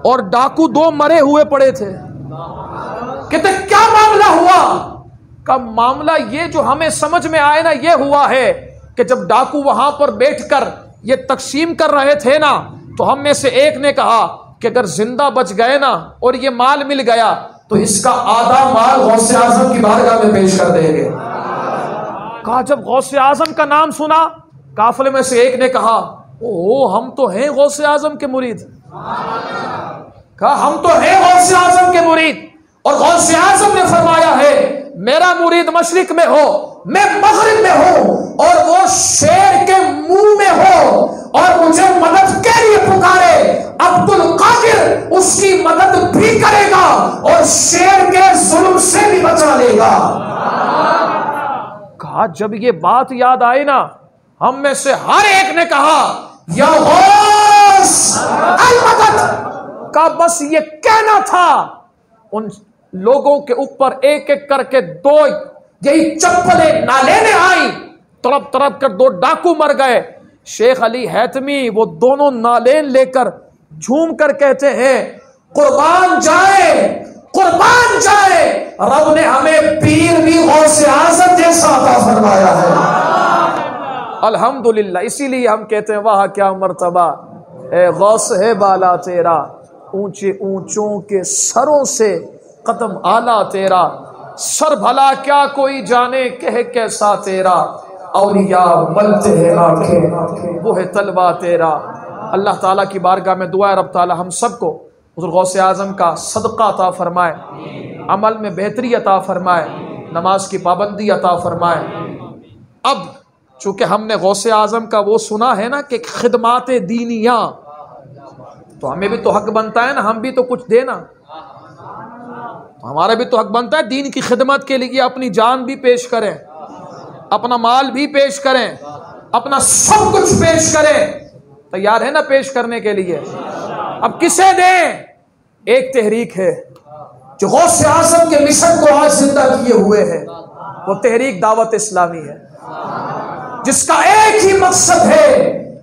اور ڈاکو 2 مرے ہوئے پڑے تھے۔ کہتے کیا معاملہ ہوا؟ کا معاملہ یہ جو ہمیں سمجھ میں آئے نا یہ ہوا ہے کہ جب ڈاکو وہاں پر بیٹھ کر یہ تقسیم کر رہے تھے نا تو ہم میں سے ایک نے کہا کہ اگر زندہ بچ گئے نا اور یہ مال مل گیا تو اس کا آدھا مال غوث اعظم کی بارگاہ میں پیش کر دیں گے۔ کہا جب غوث اعظم کا نام سنا قافلے میں سے ایک نے کہا اوہ ہم تو ہیں غوث اعظم کے مرید، کہا ہم تو ہیں غوث اعظم کے مرید، اور غوث اعظم نے فرمایا ہے میرا مرید مشرق میں ہو میں مغرب میں ہوں اور وہ شیر کے منہ میں ہو اور مجھے مدد کے لیے پکارے، عبد القادر اس کی مدد بھی کرے گا اور شیر کے ظلم سے بھی بچا لے گا۔ کہا جب یہ بات یاد آئی نا ہم میں سے ہر ایک نے کہا یا غوث المدد، کہا بس یہ کہنا تھا۔ ان لوگوں کے اوپر ایک ایک کر کے 2 یہی چپلیں نالے آئی، تڑپ تڑپ کر 2 ڈاکو مر گئے۔ شیخ علی حیتمی وہ دونوں نالین لے کر جھوم کر کہتے ہیں قربان جائے قربان جائے، رب نے ہمیں پیر بھی غوث اعظم جیسا عطا فرمایا ہے۔ الحمدللہ، اسی لیے ہم کہتے ہیں واہ کیا مرتبہ اے غوث ہے بالا تیرا، اونچے اونچوں کے سروں سے قدم آلہ تیرا، سر بھلا کیا کوئی جانے کہ کیسا تیرا، اولیاء ملتے ہیں آنکھیں وہ ہے طلبہ تیرا۔ اللہ تعالیٰ کی بارگاہ میں دعا ہے رب تعالیٰ ہم سب کو حضور غوث اعظم کا صدقہ عطا فرمائے، عمل میں بہتری عطا فرمائے، نماز کی پابندی عطا فرمائے۔ اب چونکہ ہم نے غوث اعظم کا وہ سنا ہے نا کہ خدمات دینیاں، تو ہمیں بھی تو حق بنتا ہے نا ہم بھی تو کچھ دینا، ہمارا بھی تو حق بنتا ہے دین کی خدمت کے لیے اپنی جان بھی پیش کریں، اپنا مال بھی پیش کریں، اپنا سب کچھ پیش کریں۔ تیار ہے نا پیش کرنے کے لیے؟ اب کسے دیں؟ ایک تحریک ہے جو غوث اعظم کے مشن کو آج زندہ کیے ہوئے ہے، وہ تحریک دعوت اسلامی ہے، جس کا ایک ہی مقصد ہے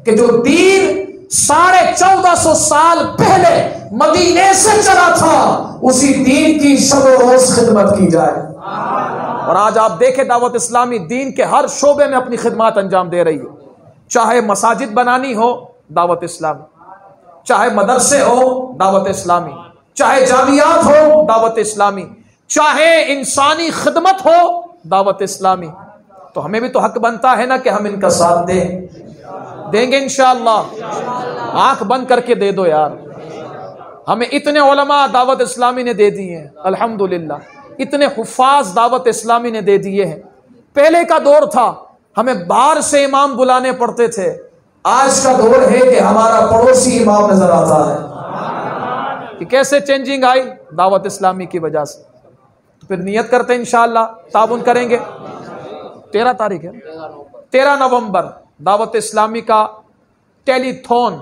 کہ جو دین 1450 سال پہلے مدینے سے چلا تھا، اسی دین کی شب و روز خدمت کی جائے۔ اور آج آپ دیکھیں دعوت اسلامی دین کے ہر شعبے میں اپنی خدمات انجام دے رہی ہے، چاہے مساجد بنانی ہو دعوت اسلامی، چاہے مدرسے ہو دعوت اسلامی، چاہے جامعات ہو دعوت اسلامی، چاہے انسانی خدمت ہو دعوت اسلامی۔ تو ہمیں بھی تو حق بنتا ہے نا کہ ہم ان کا ساتھ دیں گے انشاءاللہ۔ آنکھ بند کر کے دے دو یار، ہمیں اتنے علماء دعوت اسلامی نے دے دیے ہیں الحمدللہ، اتنے حفاظ دعوت اسلامی نے دے دیے ہیں۔ پہلے کا دور تھا ہمیں باہر سے امام بلانے پڑتے تھے، آج کا دور ہے کہ ہمارا پڑوسی امام نظر آتا ہے۔ کہ کیسے چینجنگ آئی؟ دعوت اسلامی کی وجہ سے۔ تو پھر نیت کرتے ہیں انشاءاللہ تعاون کریں گے۔ 13 تاریخ ہے، 13 نومبر دعوت اسلامی کا ٹیلی تھون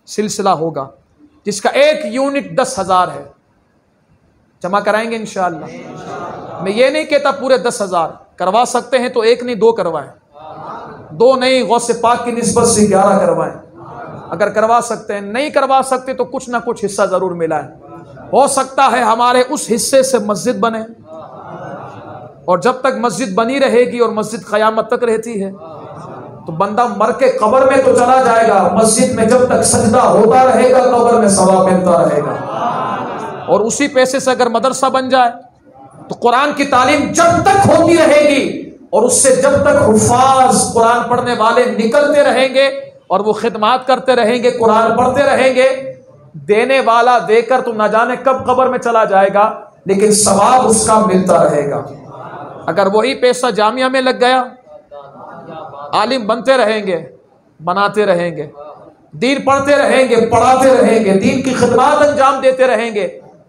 سلسلہ ہوگا، جس کا ایک یونٹ 10,000 ہے، جمع کرائیں گے انشاءاللہ۔ میں یہ نہیں کہتا پورے 10,000 کروا سکتے ہیں تو ایک نہیں 2 کروائیں، 2 نہیں، غوث پاک کی نسبت سے 11 کروائیں اگر کروا سکتے ہیں، نہیں کروا سکتے تو کچھ نہ کچھ حصہ ضرور ملا ہے، ہو سکتا ہے ہمارے اس حصے سے مسجد بنے، اور جب تک مسجد بنی رہے گی اور مسجد قیامت تک رہتی ہے تو بندہ مر کے قبر میں تو چلا جائے گا، مسجد میں جب تک سجدہ ہوتا رہے گا قبر میں ثواب ملتا رہے گا، اور اسی پیسے سے اگر مدرسہ بن جائے تو قرآن کی تعلیم جب تک ہوتی رہے گی، اور اس سے جب تک حفاظ قرآن پڑھنے والے نکلتے رہیں گے اور وہ خدمات کرتے رہیں گے، قرآن پڑھتے رہیں گے، دینے والا دے کر تو نہ جانے کب قبر میں چلا جائے گا، لیکن ثواب اس کا ملتا رہے گا۔ اگر وہی پیسہ جامعہ میں لگ گیا، عالم بنتے رہیں گے، بناتے رہیں گے، دین پڑھتے رہیں گے، پڑھاتے رہیں گے، دین کی خدمات انجام دیتے رہیں گے،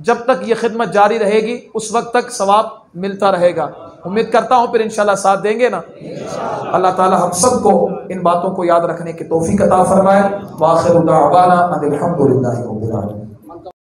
جب تک یہ خدمت جاری رہے گی اس وقت تک ثواب ملتا رہے گا۔ امید کرتا ہوں پھر انشاءاللہ ساتھ دیں گے نا۔ اللہ تعالی ہم سب کو ان باتوں کو یاد رکھنے کی توفیق عطا فرمائے۔ وآخر دعوانا ان الحمد للہ رب العالمین۔